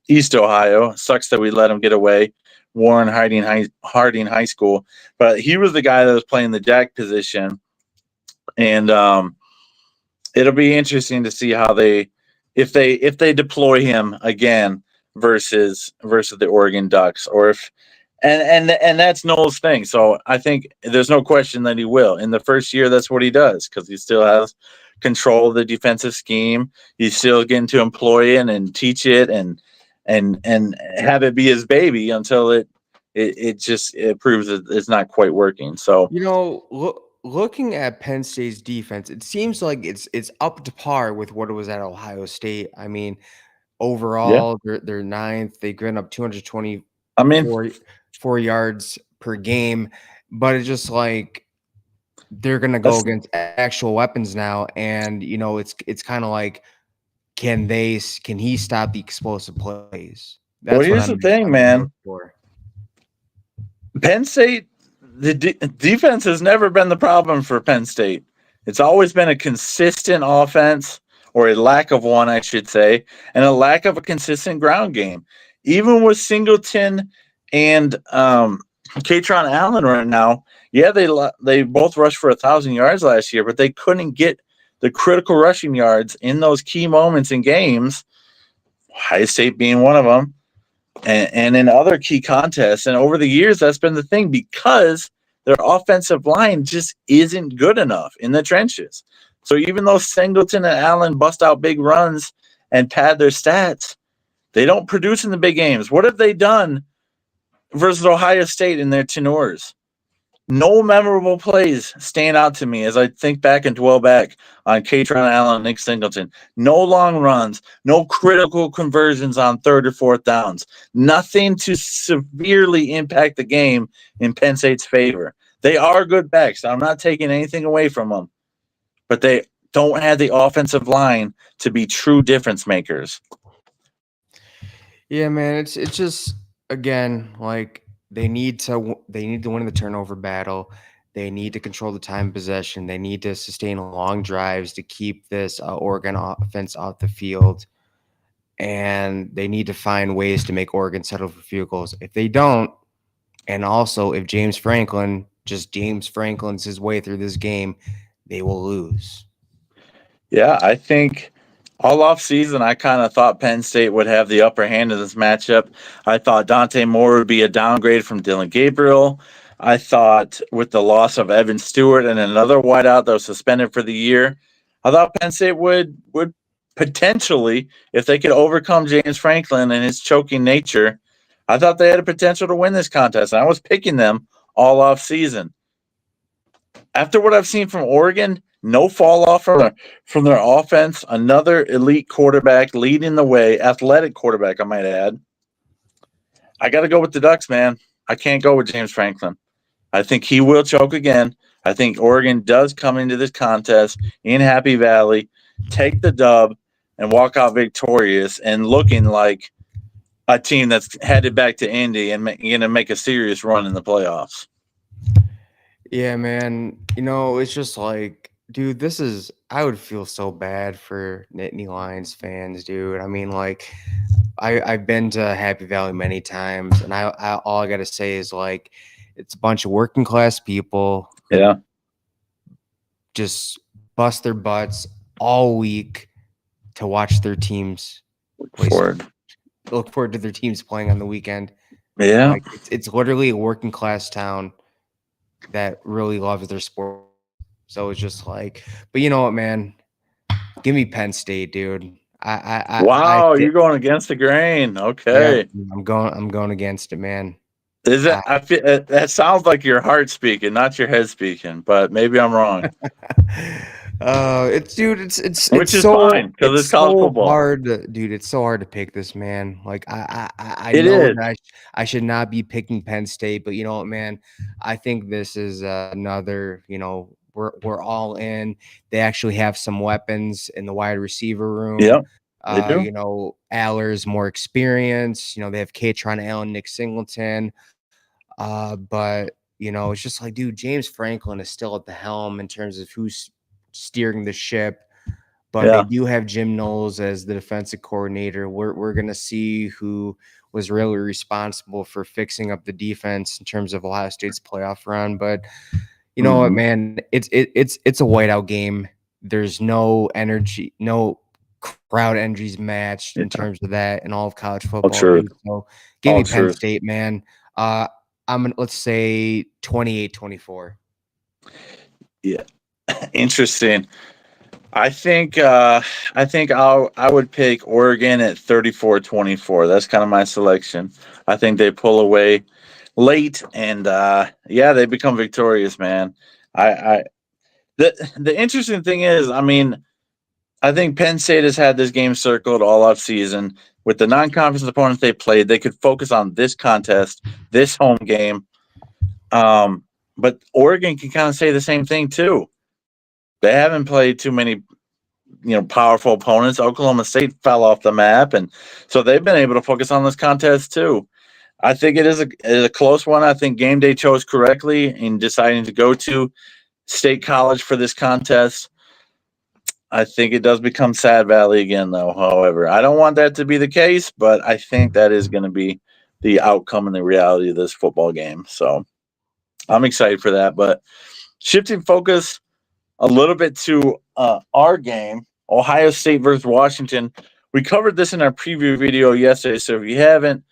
G: east Ohio, sucks that we let him get away. Warren Harding High School, but he was the guy that was playing the jack position, and it'll be interesting to see how they if they deploy him again versus the Oregon Ducks, or if and that's Noel's thing. So I think there's no question that he will. In the first year, that's what he does because he still has control of the defensive scheme. He's still getting to employ it and teach it and have it be his baby until it proves that it's not quite working. So
H: looking at Penn State's defense, it seems like it's up to par with what it was at Ohio State. I mean, overall, they're ninth. They grin up 224
G: I mean,
H: 4 yards per game, but it's just like they're gonna go against actual weapons now, and it's kind of like, can he stop the explosive plays?
G: Well, here's the thing, man. Penn State, the defense has never been the problem for Penn State. It's always been a consistent offense, or a lack of one, I should say, and a lack of a consistent ground game. Even with Singleton and Katron Allen right now, yeah, they both rushed for 1,000 yards last year, but they couldn't get the critical rushing yards in those key moments in games, Ohio State being one of them, and in other key contests. And over the years, that's been the thing, because their offensive line just isn't good enough in the trenches. So even though Singleton and Allen bust out big runs and pad their stats, they don't produce in the big games. What have they done versus Ohio State in their tenors? No memorable plays stand out to me as I think back and dwell back on Katron Allen and Nick Singleton. No long runs, no critical conversions on 3rd or 4th downs. Nothing to severely impact the game in Penn State's favor. They are good backs. I'm not taking anything away from them, but they don't have the offensive line to be true difference makers.
H: Yeah, man, it's just, again, like, they need to win the turnover battle. They need to control the time possession. They need to sustain long drives to keep this Oregon offense off the field. And they need to find ways to make Oregon settle for field goals. If they don't, and also if James Franklin's his way through this game, they will lose.
G: Yeah, I think all off season, I kind of thought Penn State would have the upper hand in this matchup. I thought Dante Moore would be a downgrade from Dylan Gabriel. I thought with the loss of Evan Stewart and another wideout that was suspended for the year, I thought Penn State would potentially, if they could overcome James Franklin and his choking nature, I thought they had a potential to win this contest. And I was picking them all off season. After what I've seen from Oregon, no fall off from their offense. Another elite quarterback leading the way, athletic quarterback, I might add. I got to go with the Ducks, man. I can't go with James Franklin. I think he will choke again. I think Oregon does come into this contest in Happy Valley, take the dub, and walk out victorious and looking like a team that's headed back to Indy and going to make a serious run in the playoffs.
H: Yeah, man. It's just like, dude, I would feel so bad for Nittany Lions fans, dude. I mean, like, I've been to Happy Valley many times, and all I got to say is, like, it's a bunch of working class people.
G: Yeah.
H: Just bust their butts all week to watch their teams. Look forward to their teams playing on the weekend.
G: Yeah.
H: Like, it's literally a working class town that really loves their sport. So it's just like, but you know what, man? Give me Penn State, dude.
G: You're going against the grain. Okay.
H: Yeah, I'm going against it, man.
G: Is it? I feel that sounds like your heart speaking, not your head speaking. But maybe I'm wrong.
H: It's
G: which is
H: so,
G: fine because it's college football.
H: Dude, it's so hard to pick this, man. Like I
G: it
H: know
G: is.
H: that I should not be picking Penn State, but you know what, man? I think this is another. We're all in. They actually have some weapons in the wide receiver room.
G: Yeah, they do.
H: Aller's more experience. They have Katron Allen, Nick Singleton. But it's just like, dude, James Franklin is still at the helm in terms of who's steering the ship. But they do have Jim Knowles as the defensive coordinator. We're gonna see who was really responsible for fixing up the defense in terms of Ohio State's playoff run. But you know what, man? It's a whiteout game. There's no energy, no proud entries matched in terms of that in all of college
G: All
H: football,
G: true.
H: dude. So give
G: All
H: me Penn
G: true.
H: State, man. Let's say 28-24.
G: Yeah. Interesting. I think I would pick Oregon at 34-24. That's kind of my selection. I think they pull away late and they become victorious, man. I the interesting thing is, I mean, I think Penn State has had this game circled all off season. With the non-conference opponents they played, they could focus on this contest, this home game. But Oregon can kind of say the same thing too. They haven't played too many, powerful opponents. Oklahoma State fell off the map, and so they've been able to focus on this contest too. I think it is a close one. I think Game Day chose correctly in deciding to go to State College for this contest. I think it does become Sad Valley again, though. However, I don't want that to be the case, but I think that is going to be the outcome and the reality of this football game. So I'm excited for that. But shifting focus a little bit to our game, Ohio State versus Washington. We covered this in our preview video yesterday. So if you haven't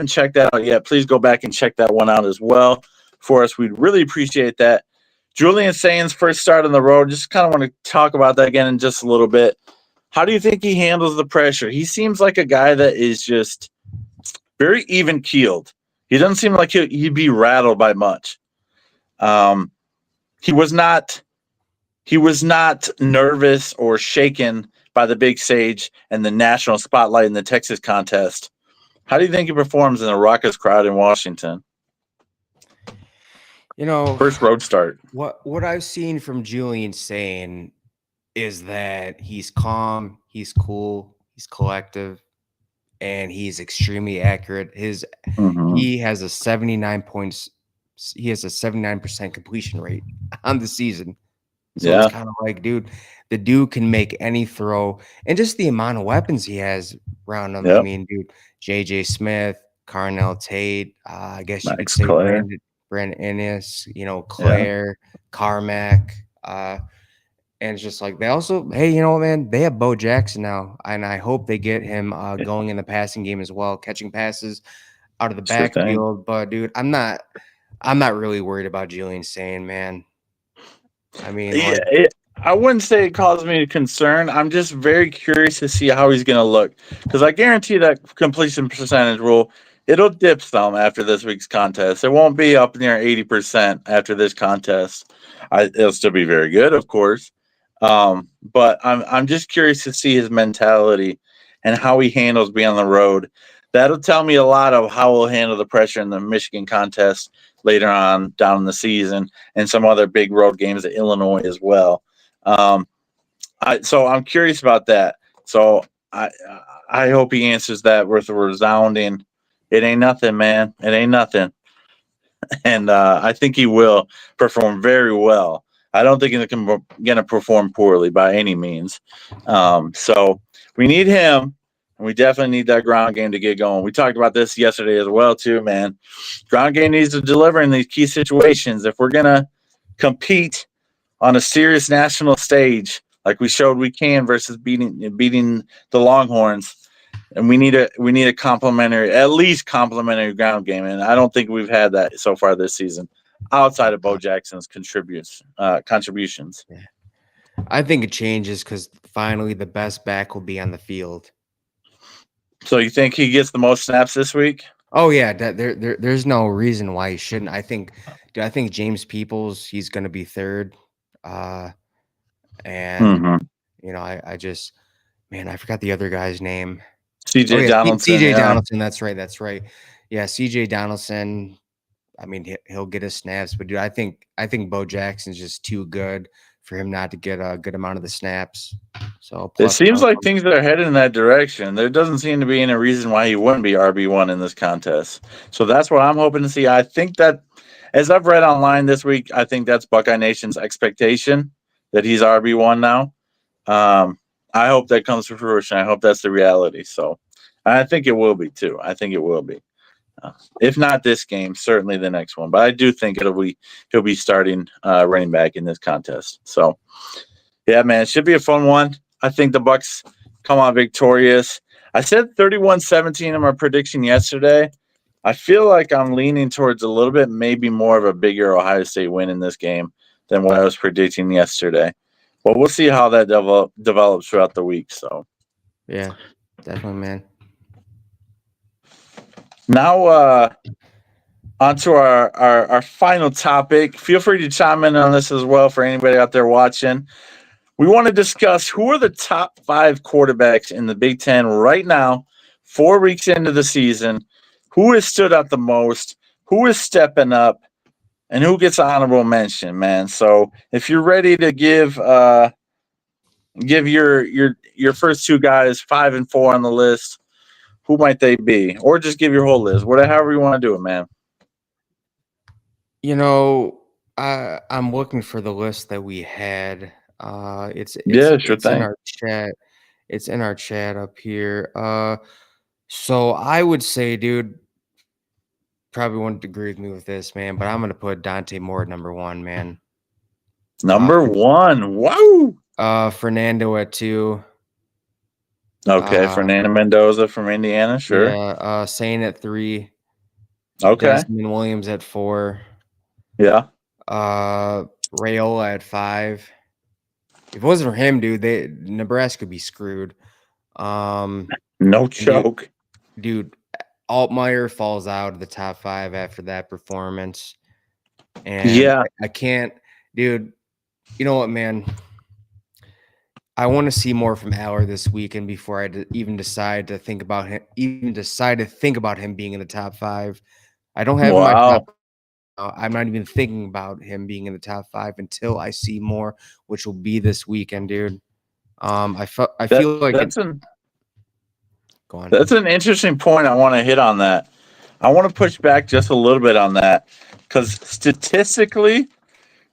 G: checked that out yet, please go back and check that one out as well for us. We'd really appreciate that. Julian Sainz' first start on the road. Just kind of want to talk about that again in just a little bit. How do you think he handles the pressure? He seems like a guy that is just very even-keeled. He doesn't seem like he'd be rattled by much. He was not nervous or shaken by the big stage and the national spotlight in the Texas contest. How do you think he performs in a raucous crowd in Washington? First road start.
H: What I've seen from Julian Sain is that he's calm, he's cool, he's collective, and he's extremely accurate. He has a 79% completion rate on the season. So it's kind of like, dude, the dude can make any throw, and just the amount of weapons he has around him.
G: Yep.
H: I mean, dude, J.J. Smith, Carnell Tate, I guess you could say
G: Claire.
H: Brandon Ennis, Claire, Carmack, and it's just like they also, hey, man, they have Bo Jackson now, and I hope they get him going in the passing game as well, catching passes out of the backfield. But dude, I'm not really worried about Julian Sain, man. I mean,
G: I wouldn't say it caused me concern. I'm just very curious to see how he's going to look, because I guarantee that completion percentage it'll dip some after this week's contest. It won't be up near 80% after this contest. It'll still be very good, of course. But I'm just curious to see his mentality and how he handles being on the road. That'll tell me a lot of how he'll handle the pressure in the Michigan contest later on down in the season, and some other big road games at Illinois as well. So I'm curious about that. So I hope he answers that with a resounding, "It ain't nothing, man. It ain't nothing." And I think he will perform very well. I don't think he's going to perform poorly by any means. So we need him, and we definitely need that ground game to get going. We talked about this yesterday as well, too, man. Ground game needs to deliver in these key situations. If we're going to compete on a serious national stage, like we showed we can versus beating the Longhorns, and we need a complimentary, at least complimentary ground game, and I don't think we've had that so far this season, outside of Bo Jackson's contributions.
H: Yeah. I think it changes because finally the best back will be on the field.
G: So you think he gets the most snaps this week?
H: Oh yeah, there's no reason why he shouldn't. I think James Peoples, he's going to be third, and I just, man, I forgot the other guy's name.
G: CJ Donaldson.
H: CJ Donaldson, that's right. Yeah, CJ Donaldson. I mean, he'll get his snaps, but dude, I think Bo Jackson's just too good for him not to get a good amount of the snaps. So
G: it seems like things are headed in that direction. There doesn't seem to be any reason why he wouldn't be RB1 in this contest. So that's what I'm hoping to see. I think that, as I've read online this week, I think that's Buckeye Nation's expectation, that he's RB1 now. I hope that comes to fruition. I hope that's the reality. So I think it will be too. I think it will be. If not this game, certainly the next one. But I do think he'll be starting running back in this contest. So, yeah, man, it should be a fun one. I think the Bucks come out victorious. I said 31-17 in my prediction yesterday. I feel like I'm leaning towards a little bit, maybe more of a bigger Ohio State win in this game than what I was predicting yesterday. But we'll see how that develops throughout the week. So,
H: Yeah, definitely, man.
G: now on to our final topic. Feel free to chime in on this as well for anybody out there watching. We want to discuss who are the top 5 quarterbacks in the Big Ten right now, 4 weeks into the season. Who has stood out the most? Who is stepping up? And who gets an honorable mention, man? So if you're ready to give your first 2 guys 5 and 4 on the list, who might they be? Or just give your whole list, whatever you want to do it, man.
H: You know, I'm looking for the list that we had. It's in our chat. It's in our chat up here. So I would say, dude, probably wouldn't agree with me with this, man, but I'm gonna put Dante Moore at number 1, man.
G: Number 1. Wow.
H: Fernando at 2.
G: Okay, Fernando Mendoza from Indiana, sure.
H: Yeah, Sane at 3.
G: Okay.
H: Desmond Williams at 4.
G: Yeah.
H: Rayola at 5. If it wasn't for him, dude, Nebraska would be screwed.
G: No joke.
H: Dude, Altmaier falls out of the top 5 after that performance. And
G: yeah,
H: I can't, dude. You know what, man? I want to see more from Aller this weekend before I even decide to think about him. Being in the top 5. I don't have him in my top. I'm not even thinking about him being in the top 5 until I see more, which will be this weekend, dude. I feel like go on.
G: That's an interesting point. I want to hit on that. I want to push back just a little bit on that because statistically,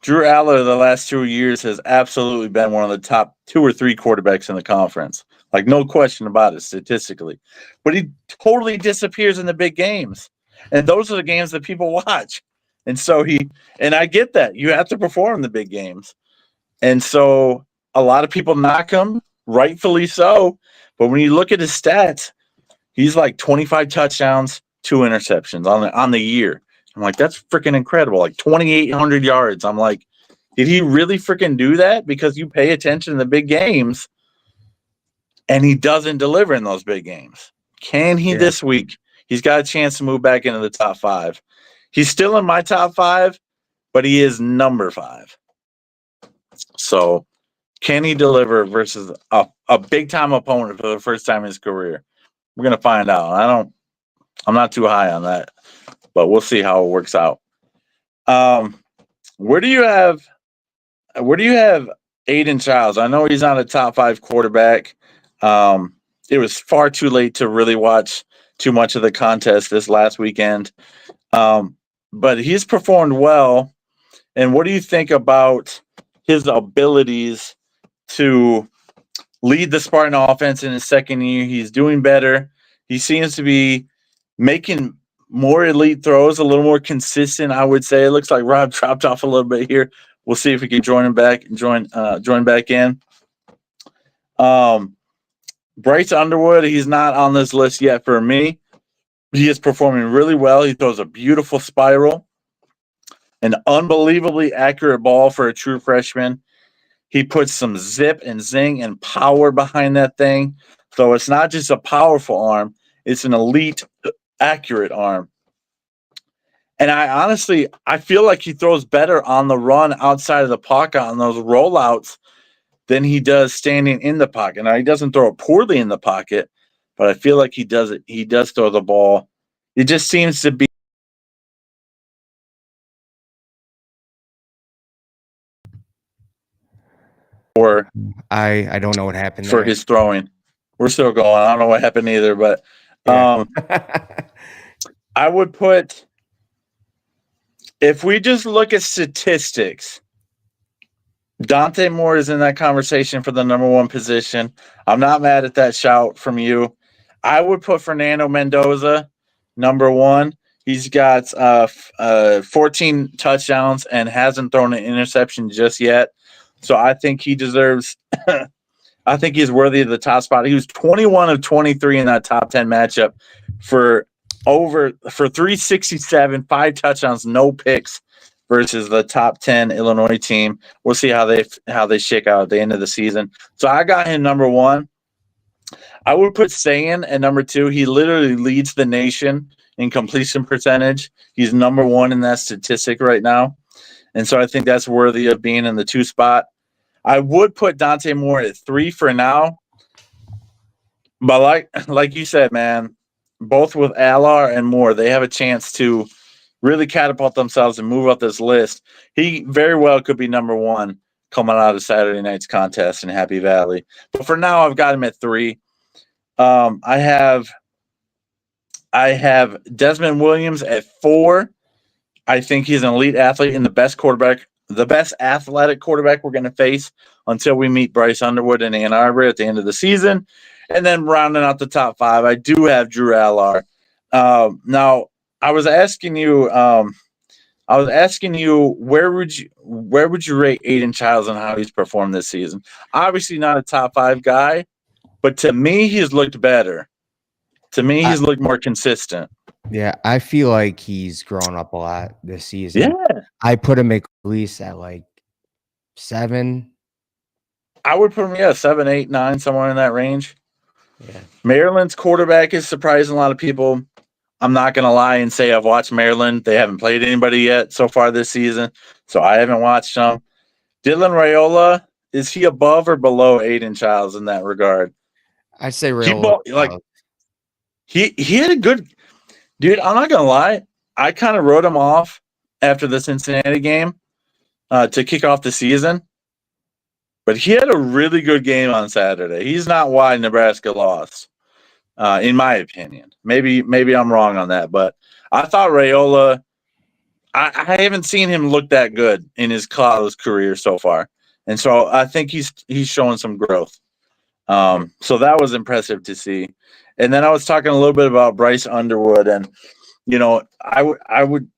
G: Drew Aller the last 2 years has absolutely been one of the top 2 or 3 quarterbacks in the conference. Like, no question about it statistically. But he totally disappears in the big games. And those are the games that people watch. And so and I get that. You have to perform in the big games. And so a lot of people knock him, rightfully so. But when you look at his stats, he's like 25 touchdowns, 2 interceptions on the year. I'm like, that's freaking incredible. Like 2,800 yards. I'm like, did he really freaking do that? Because you pay attention to the big games, and he doesn't deliver in those big games. Can he this week? He's got a chance to move back into the top 5. He's still in my top 5, but he is number 5. So can he deliver versus a big-time opponent for the first time in his career? We're going to find out. I'm not too high on that, but we'll see how it works out. Where do you have Aiden Childs? I know he's not a top 5 quarterback. It was far too late to really watch too much of the contest this last weekend. But he's performed well. And what do you think about his abilities to lead the Spartan offense in his second year? He's doing better. He seems to be making more elite throws, a little more consistent, I would say. It looks like Rob dropped off a little bit here. We'll see if we can join him back and join back in. Bryce Underwood, he's not on this list yet for me. He is performing really well. He throws a beautiful spiral, an unbelievably accurate ball for a true freshman. He puts some zip and zing and power behind that thing. So it's not just a powerful arm, it's an elite, accurate arm. And I feel like he throws better on the run outside of the pocket on those rollouts than he does standing in the pocket. Now, he doesn't throw it poorly in the pocket, but I feel like he does it. He does throw the ball. It just seems to be. Or
H: I don't know what happened
G: for
H: there.
G: his throwing. We're still going. I don't know what happened either, but I would put, if we just look at statistics, Dante Moore is in that conversation for the number 1 position. I'm not mad at that shout from you. I would put Fernando Mendoza number 1. He's got 14 touchdowns and hasn't thrown an interception just yet. So I think he deserves I think he's worthy of the top spot. He was 21 of 23 in that top 10 matchup for 367, 5 touchdowns, no picks versus the top 10 Illinois team. We'll see how they shake out at the end of the season. So I got him number 1. I would put Sayan at number 2. He literally leads the nation in completion percentage. He's number 1 in that statistic right now. And so I think that's worthy of being in the 2 spot. I would put Dante Moore at 3 for now. But like you said, man, both with Alar and Moore, they have a chance to really catapult themselves and move up this list. He very well could be number 1 coming out of Saturday night's contest in Happy Valley. But for now, I've got him at 3. I have Desmond Williams at 4. I think he's an elite athlete and the best athletic quarterback we're going to face until we meet Bryce Underwood in Ann Arbor at the end of the season. And then rounding out the top 5, I do have Drew Allar. Now, I was asking you, where would you rate Aiden Childs and how he's performed this season? Obviously not a top 5 guy, but to me, he's looked better. To me, he's looked more consistent.
H: Yeah, I feel like he's grown up a lot this season.
G: Yeah.
H: I put him at least at like 7.
G: I would put him, 7, 8, 9, somewhere in that range.
H: Yeah.
G: Maryland's quarterback is surprising a lot of people. I'm not going to lie and say I've watched Maryland. They haven't played anybody yet so far this season, so I haven't watched them. Dylan Raiola, is he above or below Aiden Childs in that regard?
H: I'd say Raiola.
G: He had a good – dude, I'm not going to lie. I kind of wrote him off after the Cincinnati game to kick off the season. But he had a really good game on Saturday. He's not why Nebraska lost, in my opinion. Maybe I'm wrong on that, but I thought Raiola. I haven't seen him look that good in his college career so far, and so I think he's showing some growth. So that was impressive to see. And then I was talking a little bit about Bryce Underwood, and I would.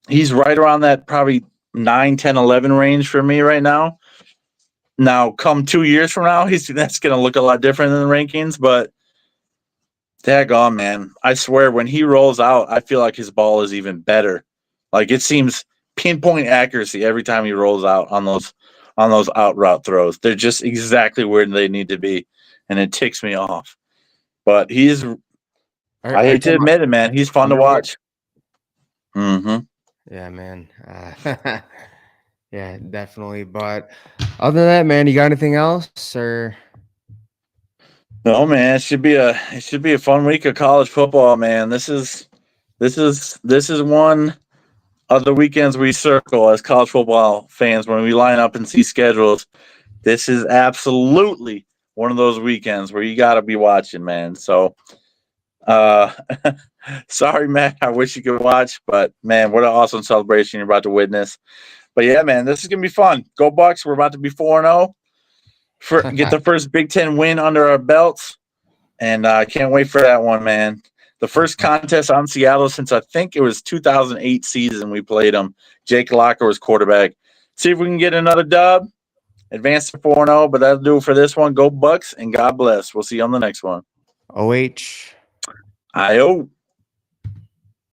G: He's right around that probably 9, 10, 11 range for me right now. Now, come 2 years from now, that's going to look a lot different than the rankings, but daggone, man. I swear, when he rolls out, I feel like his ball is even better. Like, it seems pinpoint accuracy every time he rolls out on those out route throws. They're just exactly where they need to be, and it ticks me off. But I hate to admit it, man, he's fun to watch. Mm-hmm.
H: Yeah, man. Yeah, definitely. But other than that, man, you got anything else or?
G: No, man. It should be a fun week of college football, man. This is one of the weekends we circle as college football fans when we line up and see schedules. This is absolutely one of those weekends where you got to be watching, man. So, sorry, Matt. I wish you could watch, but man, what an awesome celebration you're about to witness. But yeah, man, this is gonna be fun. Go Bucks! We're about to be 4-0. Get the first Big Ten win under our belts, and I can't wait for that one, man. The first contest on Seattle since I think it was 2008 season we played them. Jake Locker was quarterback. See if we can get another dub, advance to 4-0. But that'll do it for this one. Go Bucks, and God bless. We'll see you on the next one.
H: OH.
G: I-O.